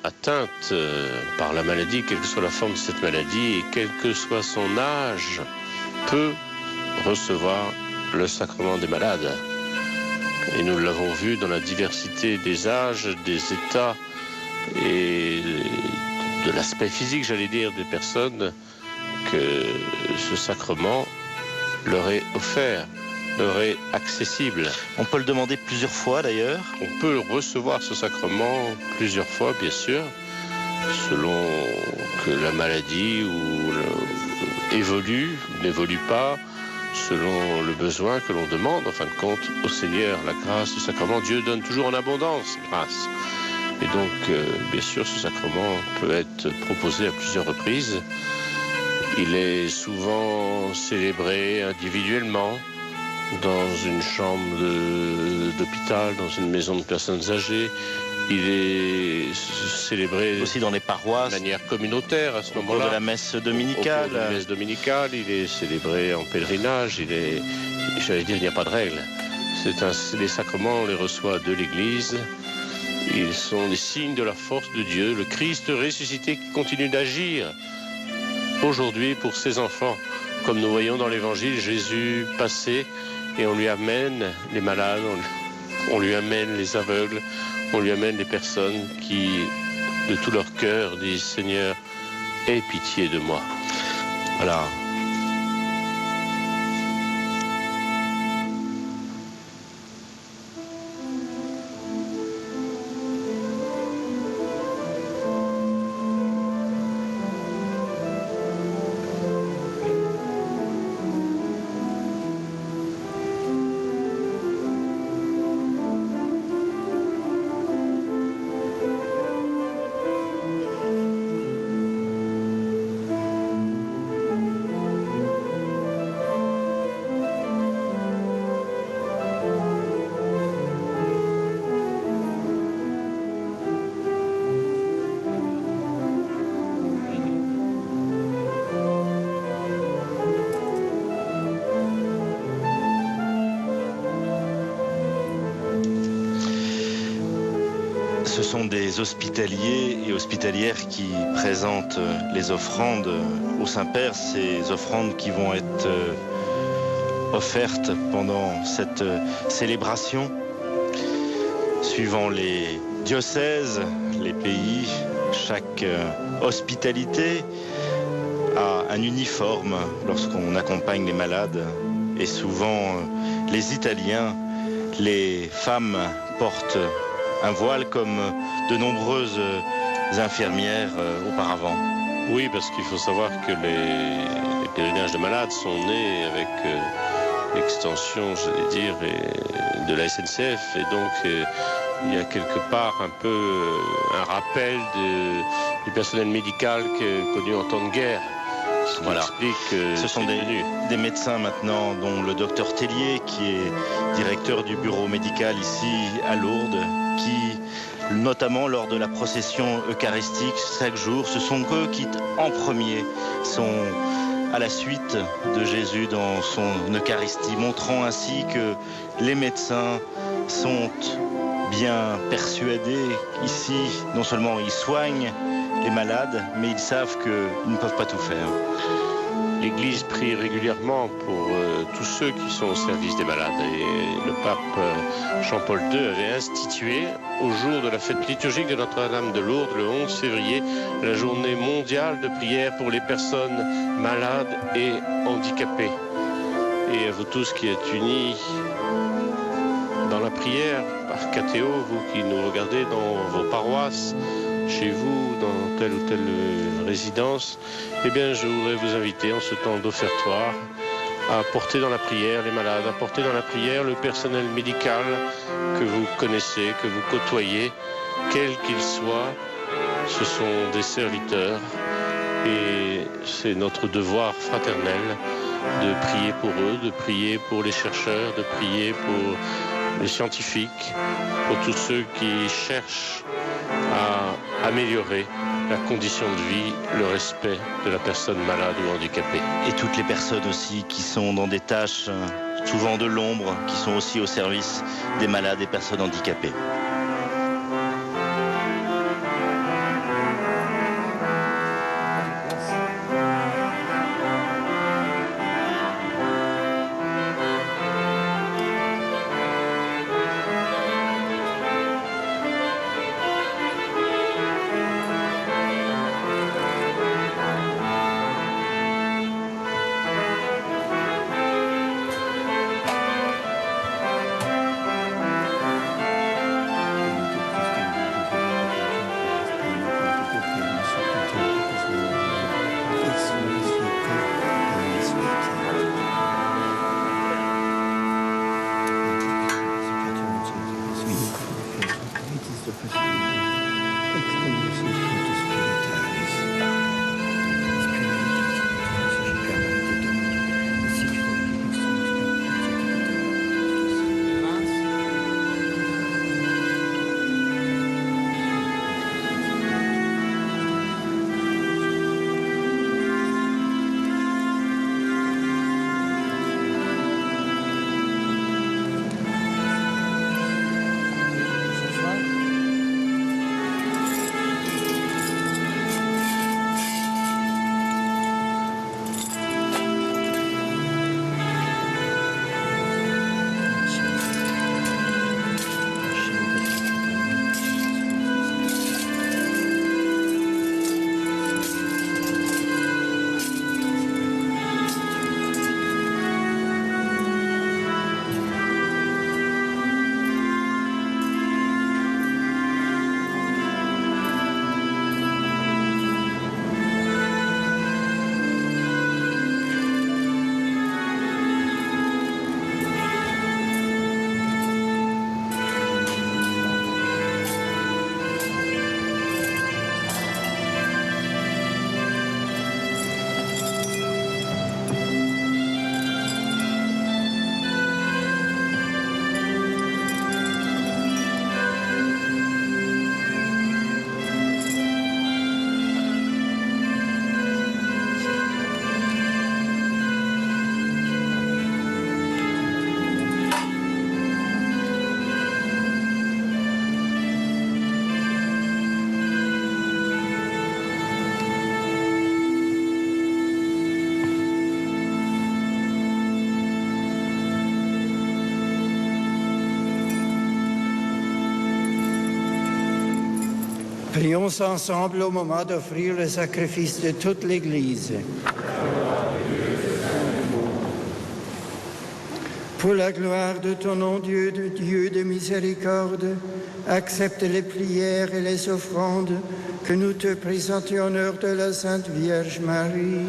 atteinte par la maladie, quelle que soit la forme de cette maladie et quel que soit son âge, peut recevoir le sacrement des malades. Et nous l'avons vu dans la diversité des âges, des états et de l'aspect physique, j'allais dire, des personnes, que ce sacrement leur est offert, leur est accessible. On peut le demander plusieurs fois d'ailleurs. On peut recevoir ce sacrement plusieurs fois, bien sûr, selon que la maladie évolue, n'évolue pas, selon le besoin que l'on demande, en fin de compte, au Seigneur. La grâce du sacrement, Dieu donne toujours en abondance grâce. Et donc, bien sûr, ce sacrement peut être proposé à plusieurs reprises. Il est souvent célébré individuellement, dans une chambre d'hôpital, dans une maison de personnes âgées. Il est célébré aussi dans les paroisses, de manière communautaire à ce moment-là. De la messe dominicale. De la messe dominicale, il est célébré en pèlerinage. J'allais dire, il n'y a pas de règle. Les sacrements, on les reçoit de l'Église. Ils sont des signes de la force de Dieu, le Christ ressuscité qui continue d'agir aujourd'hui pour ses enfants. Comme nous voyons dans l'Évangile, Jésus passait et on lui amène les malades, on lui amène les aveugles, on lui amène les personnes qui, de tout leur cœur, disent « Seigneur, aie pitié de moi ». Voilà. Ce sont des hospitaliers et hospitalières qui présentent les offrandes au Saint-Père, ces offrandes qui vont être offertes pendant cette célébration. Suivant les diocèses, les pays, chaque hospitalité a un uniforme lorsqu'on accompagne les malades. Et souvent, les Italiens, les femmes portent un voile comme de nombreuses infirmières auparavant. Oui, parce qu'il faut savoir que les pèlerinages de malades sont nés avec l'extension, j'allais dire, de la SNCF. Et donc, il y a quelque part un peu un rappel du personnel médical connu en temps de guerre. Voilà. Ce sont des médecins maintenant, dont le docteur Tellier, qui est directeur du bureau médical ici à Lourdes, qui, notamment lors de la procession eucharistique chaque jour, ce sont eux qui, en premier, sont à la suite de Jésus dans son Eucharistie, montrant ainsi que les médecins sont bien persuadés ici, non seulement ils soignent les malades, mais ils savent qu'ils ne peuvent pas tout faire. L'Église prie régulièrement pour tous ceux qui sont au service des malades. Et le pape Jean-Paul II avait institué, au jour de la fête liturgique de Notre-Dame de Lourdes, le 11 février, la journée mondiale de prière pour les personnes malades et handicapées. Et à vous tous qui êtes unis dans la prière, par catéo, vous qui nous regardez dans vos paroisses, chez vous, dans telle ou telle résidence, eh bien, je voudrais vous inviter en ce temps d'offertoire à porter dans la prière les malades, à porter dans la prière le personnel médical que vous connaissez, que vous côtoyez, quel qu'il soit. Ce sont des serviteurs et c'est notre devoir fraternel de prier pour eux, de prier pour les chercheurs, de prier pour les scientifiques, pour tous ceux qui cherchent à améliorer la condition de vie, le respect de la personne malade ou handicapée. Et toutes les personnes aussi qui sont dans des tâches souvent de l'ombre, qui sont aussi au service des malades et personnes handicapées. Prions ensemble au moment d'offrir le sacrifice de toute l'Église. Pour la gloire de ton nom, Dieu de miséricorde, accepte les prières et les offrandes que nous te présentons en honneur de la Sainte Vierge Marie,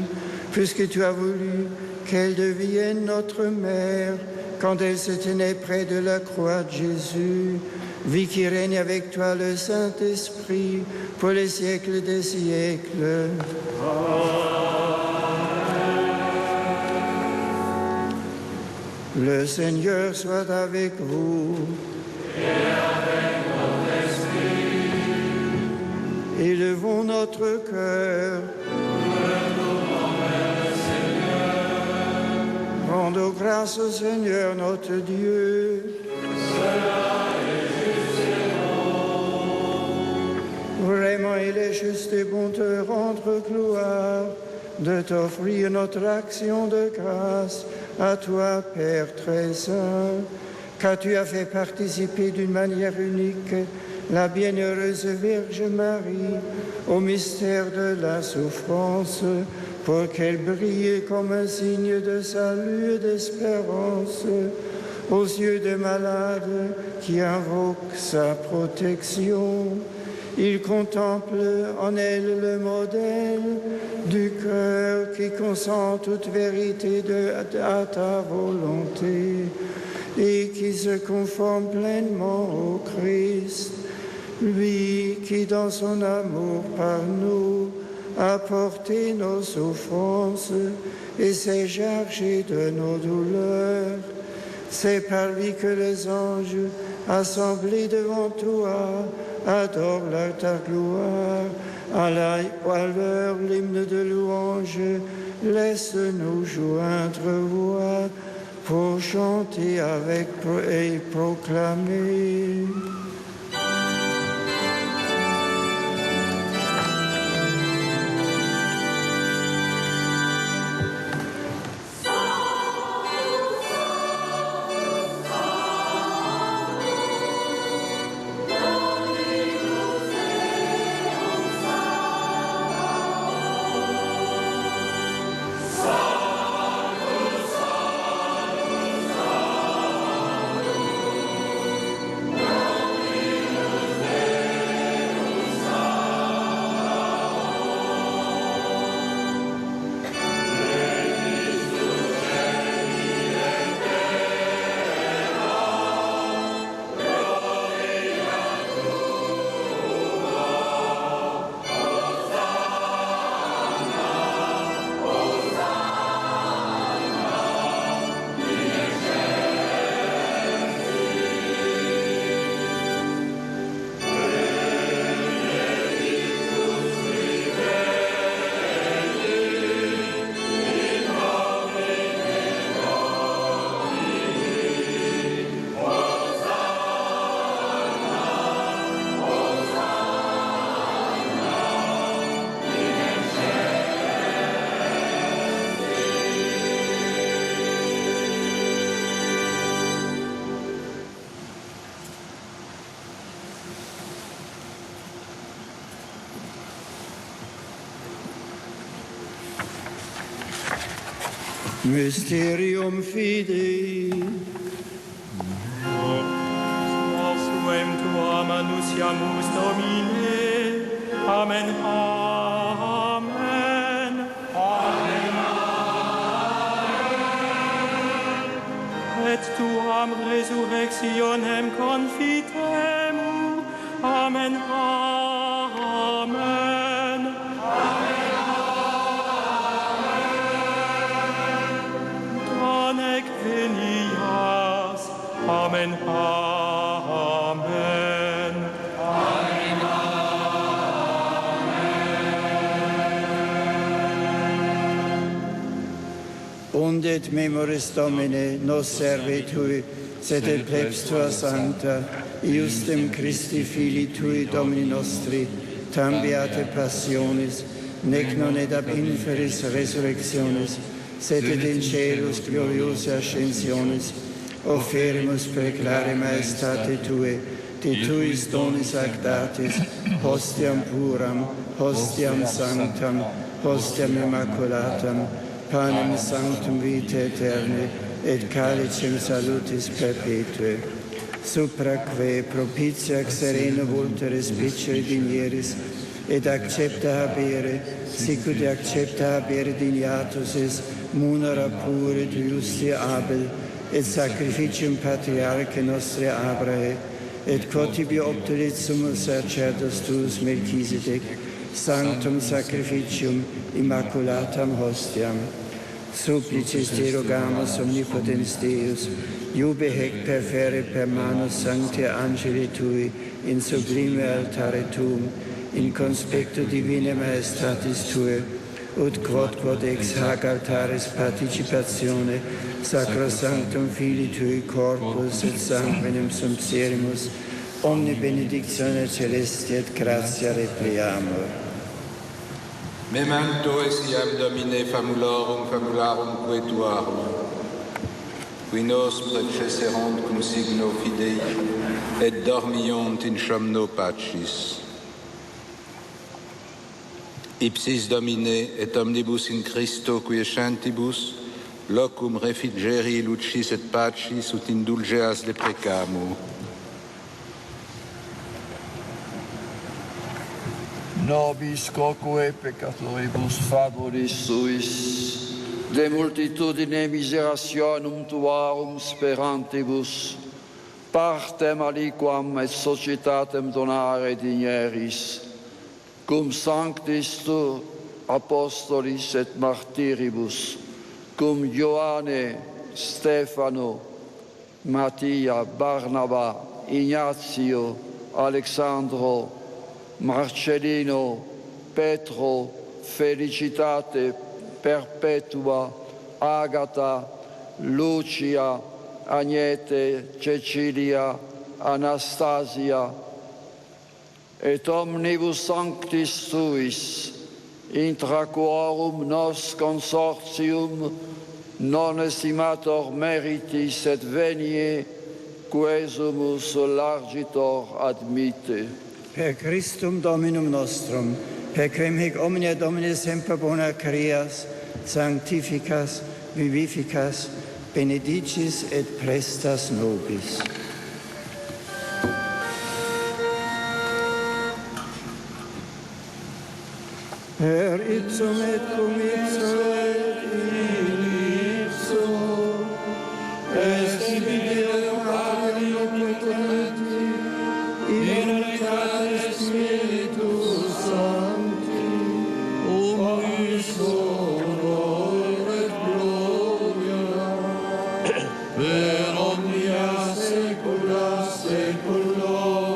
puisque tu as voulu qu'elle devienne notre mère quand elle se tenait près de la croix de Jésus, vie qui règne avec toi le Saint-Esprit pour les siècles des siècles. Le Seigneur soit avec vous. Et avec votre esprit. Élevons notre cœur. Nous le trouvons vers le Seigneur. grâce au Seigneur notre Dieu. Vraiment, il est juste et bon te rendre gloire, de t'offrir notre action de grâce à toi, Père très saint, car tu as fait participer d'une manière unique la bienheureuse Vierge Marie au mystère de la souffrance, pour qu'elle brille comme un signe de salut et d'espérance aux yeux des malades qui invoquent sa protection. Il contemple en elle le modèle du cœur qui consent toute vérité à ta volonté et qui se conforme pleinement au Christ, lui qui dans son amour par nous a porté nos souffrances et s'est chargé de nos douleurs. C'est par lui que les anges assemblés devant toi adore ta gloire. À l'heure, l'hymne de louange, laisse-nous joindre voix pour chanter avec et proclamer. Mysterium Fidei. Suem tuam annunciamus Domine. Amen. Amen. Amen. Et tuam resurrectionem confitemur. Amen. Amen. Amen, amen. Amen, amen. Und et memoris Domine, nos serve tui, sed et plebs tua sancta, iustem Christi Filii tui Domini nostri, tam beate passionis, nec non et ab inferis resurrectionis, sed et in celus gloriosa ascensionis, offerimus preclare maestate tue, de tuis donis actatis, hostiam puram, hostiam sanctam, hostiam immaculatam, panem sanctum vitae aeternae, et calicem salutis perpetue. Supraque propitia serena vulteris bicere dinieris, et accepta habere, sicut accepta habere dignatus es, munera pure justi Abel, et sacrificium patriarche nostre Abrahe, et quotibi obtulit sumus sacerdos tuus Melchisedec, sanctum sacrificium immaculatam hostiam. Supplicis te rogamus omnipotens Deus, iube hec perfere per manus sancti angeli tui in sublime altare tuum, in conspecto divine maestatis tue, ut quod ex hac altaris participatione sacrosanctum Filii Tui corpus et sanguinem sumpserimus, omni benedictione celesti et gratia repliamur. Memento essiam Domine famularum quetuarum, qui nos predeceserunt cum signo Fidei, et dormiunt in somno pacis. Ipsis Domine et omnibus in Christo quiescentibus, locum refrigeri lucis et pacis ut indulgeas deprecamus. Nobis quoque peccatoribus favoris suis, de multitudine miserationum tuarum sperantibus, partem aliquam et societatem donare digneris, cum sanctis tu apostolis et martyribus, cum Ioanne, Stefano, Mattia, Barnaba, Ignazio, Alexandro, Marcellino, Petro, Felicitate, Perpetua, Agata, Lucia, Agnete, Cecilia, Anastasia, et omnibus sanctis suis, intra quorum nos consortium non estimator meritis et venie quesumus largitor admite. Per Christum Dominum nostrum, per quem hic omnia Domine semper bona creas, sanctificas, vivificas, benedicis et prestas nobis. Per ipsum et cum ipso et in ipso, est Deum Patri omnipotenti, in unitate Spiritus Sancti, omnis honor et gloria, per omnia saecula saeculorum.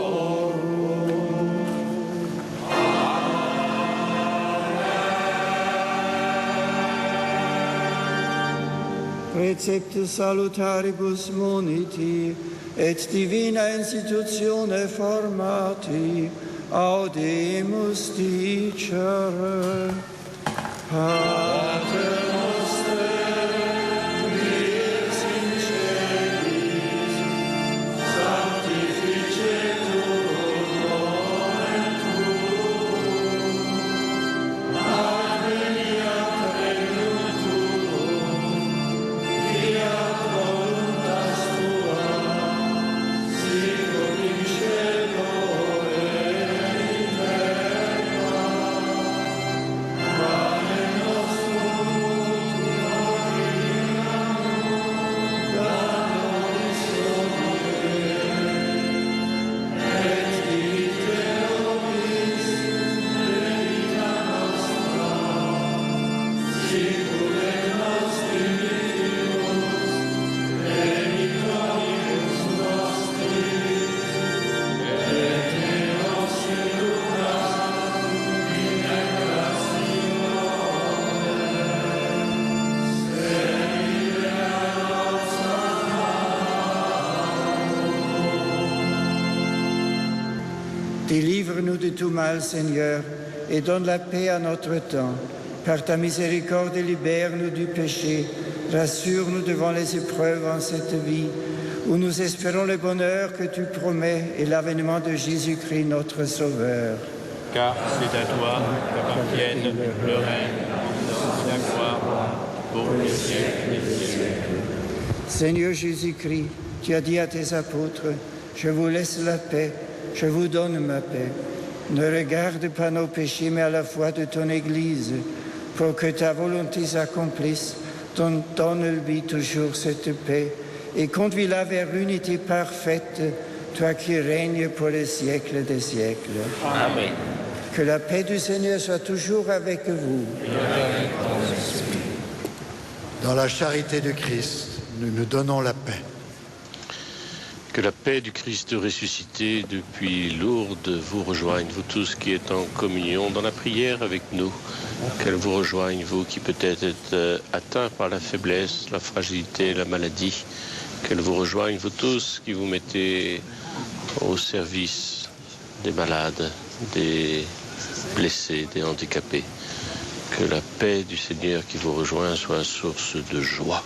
Preceptus salutaribus moniti, et divina institutione formati, audemus dicere. Pater noster, qui es in celis, sanctificetur nomen tuum, adveniat regnum tuum, fiat voluntas tua, sicut in cielo et in terra. Pane nostrum quotidianum da nobis hodie, et dimitte nobis debita nostra, sicut et nos dimittimus debitoribus nostris, et ne nos inducas in tentationem, sed libera nos a malo. Délivre-nous de tout mal, Seigneur, et donne la paix à notre temps. Par ta miséricorde, libère-nous du péché, rassure-nous devant les épreuves en cette vie, où nous espérons le bonheur que tu promets et l'avènement de Jésus-Christ, notre Sauveur. Car c'est à toi qu'appartiennent le règne, la gloire, pour les siècles des siècles. Seigneur Jésus-Christ, tu as dit à tes apôtres, je vous laisse la paix, je vous donne ma paix. Ne regarde pas nos péchés, mais à la foi de ton Église, pour que ta volonté s'accomplisse. Donne-lui toujours cette paix et conduis-la vers l'unité parfaite, toi qui règnes pour les siècles des siècles. Amen. Que la paix du Seigneur soit toujours avec vous. Dans la charité de Christ, nous nous donnons la paix. Que la paix du Christ ressuscité depuis Lourdes vous rejoigne, vous tous qui êtes en communion dans la prière avec nous. Qu'elle vous rejoigne, vous qui peut-être êtes atteints par la faiblesse, la fragilité, la maladie. Qu'elle vous rejoigne, vous tous qui vous mettez au service des malades, des blessés, des handicapés. Que la paix du Seigneur qui vous rejoint soit source de joie.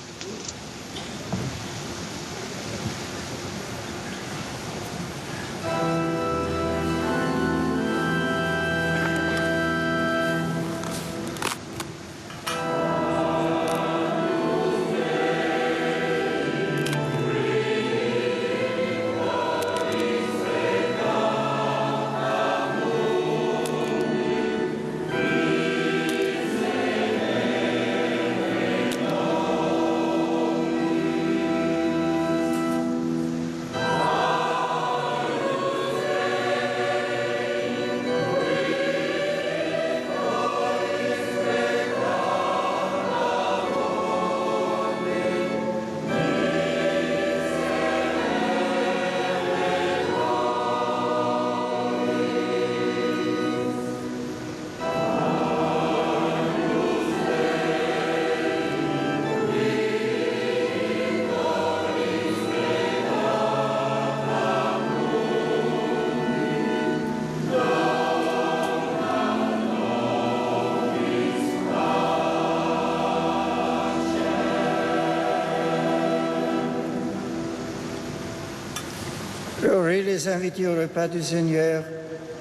Heureux les invités au repas du Seigneur,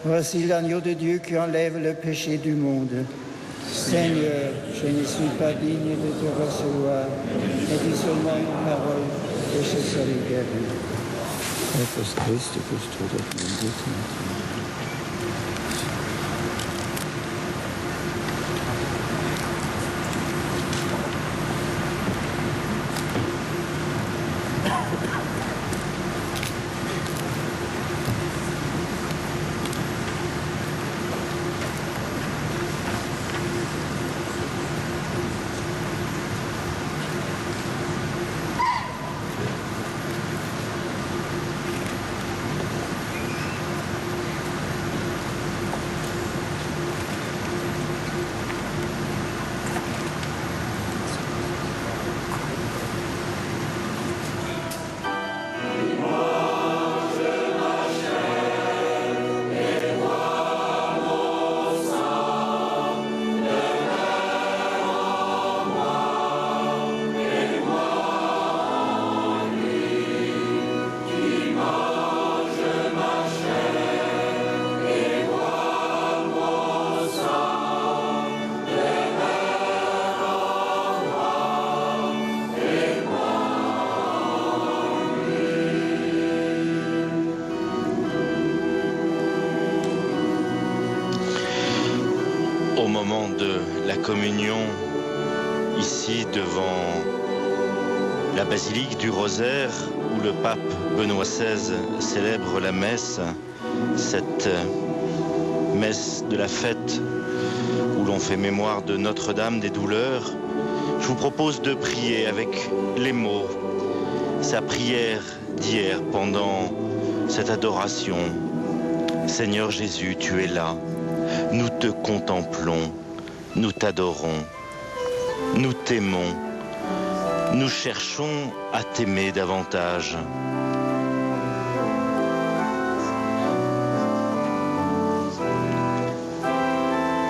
voici l'agneau de Dieu qui enlève le péché du monde. Seigneur, je ne suis pas digne de te recevoir, mais dis seulement une parole et je serai guéri. Au moment de la communion, ici devant la basilique du Rosaire, où le pape Benoît XVI célèbre la messe, cette messe de la fête où l'on fait mémoire de Notre-Dame des douleurs, je vous propose de prier avec les mots, sa prière d'hier pendant cette adoration. Seigneur Jésus, tu es là. Nous te contemplons, nous t'adorons, nous t'aimons, nous cherchons à t'aimer davantage.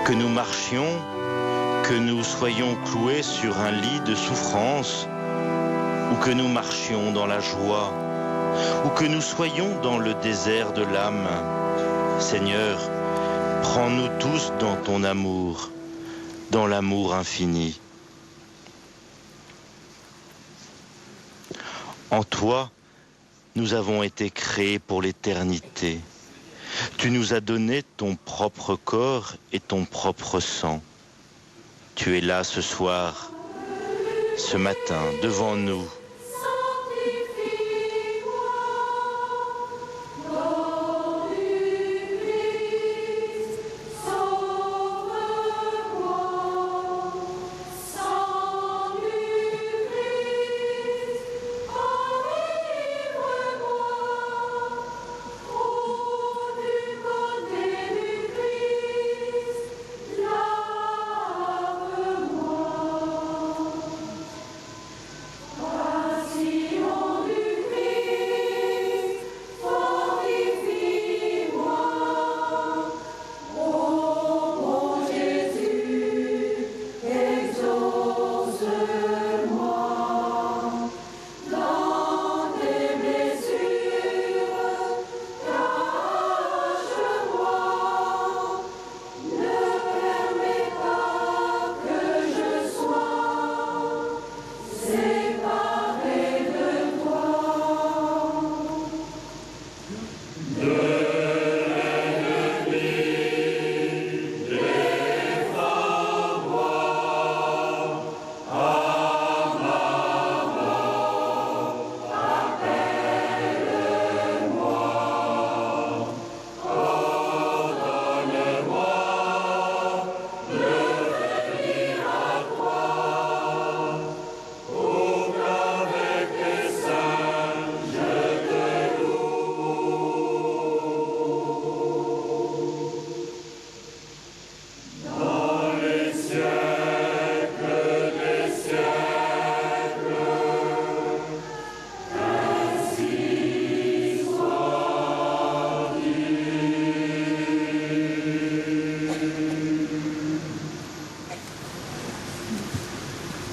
Que nous marchions, que nous soyons cloués sur un lit de souffrance, ou que nous marchions dans la joie, ou que nous soyons dans le désert de l'âme, Seigneur, prends-nous tous dans ton amour, dans l'amour infini. En toi, nous avons été créés pour l'éternité. Tu nous as donné ton propre corps et ton propre sang. Tu es là ce soir, ce matin, devant nous.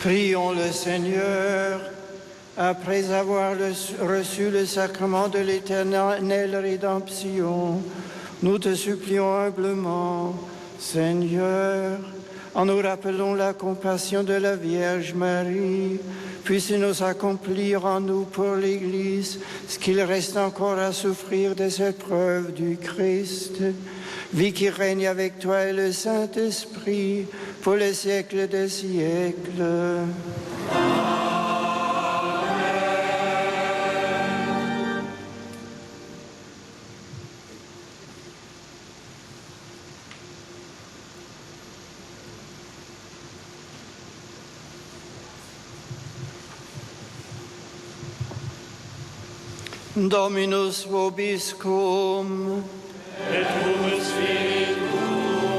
Prions le Seigneur. Après avoir reçu le sacrement de l'éternelle rédemption, nous te supplions humblement, Seigneur, en nous rappelant la compassion de la Vierge Marie, puisse-nous accomplir en nous pour l'Église ce qu'il reste encore à souffrir des épreuves du Christ, vie qui règne avec toi et le Saint-Esprit pour les siècles des siècles. Dominus vobiscum, et cum spiritu tuo,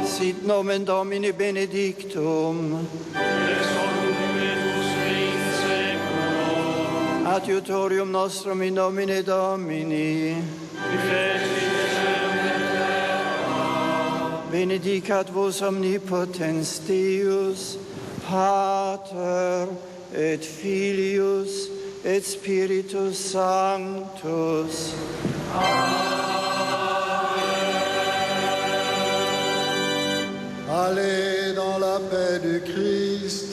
sit nomen Domini benedictum, ex hoc nunc in seculum, adiutorium nostrum in nomine Domini, qui fecit caelum et terra, benedicat vos omnipotens Deus, Pater et Filius et Spiritus Sanctus. Allez dans la paix du Christ.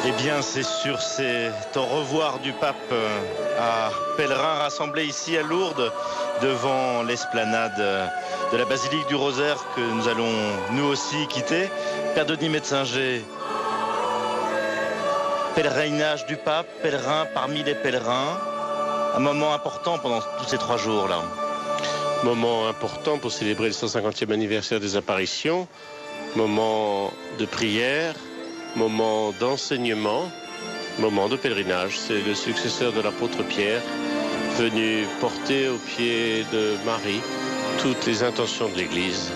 Eh bien, c'est sur cet au revoir du pape à pèlerins rassemblés ici à Lourdes devant l'esplanade de la basilique du Rosaire que nous allons nous aussi quitter. Père Denis Metzinger, pèlerinage du pape, pèlerin parmi les pèlerins, un moment important pendant tous ces 3 jours-là. Moment important pour célébrer le 150e anniversaire des apparitions, moment de prière, moment d'enseignement, moment de pèlerinage. C'est le successeur de l'apôtre Pierre venu porter aux pieds de Marie toutes les intentions de l'Église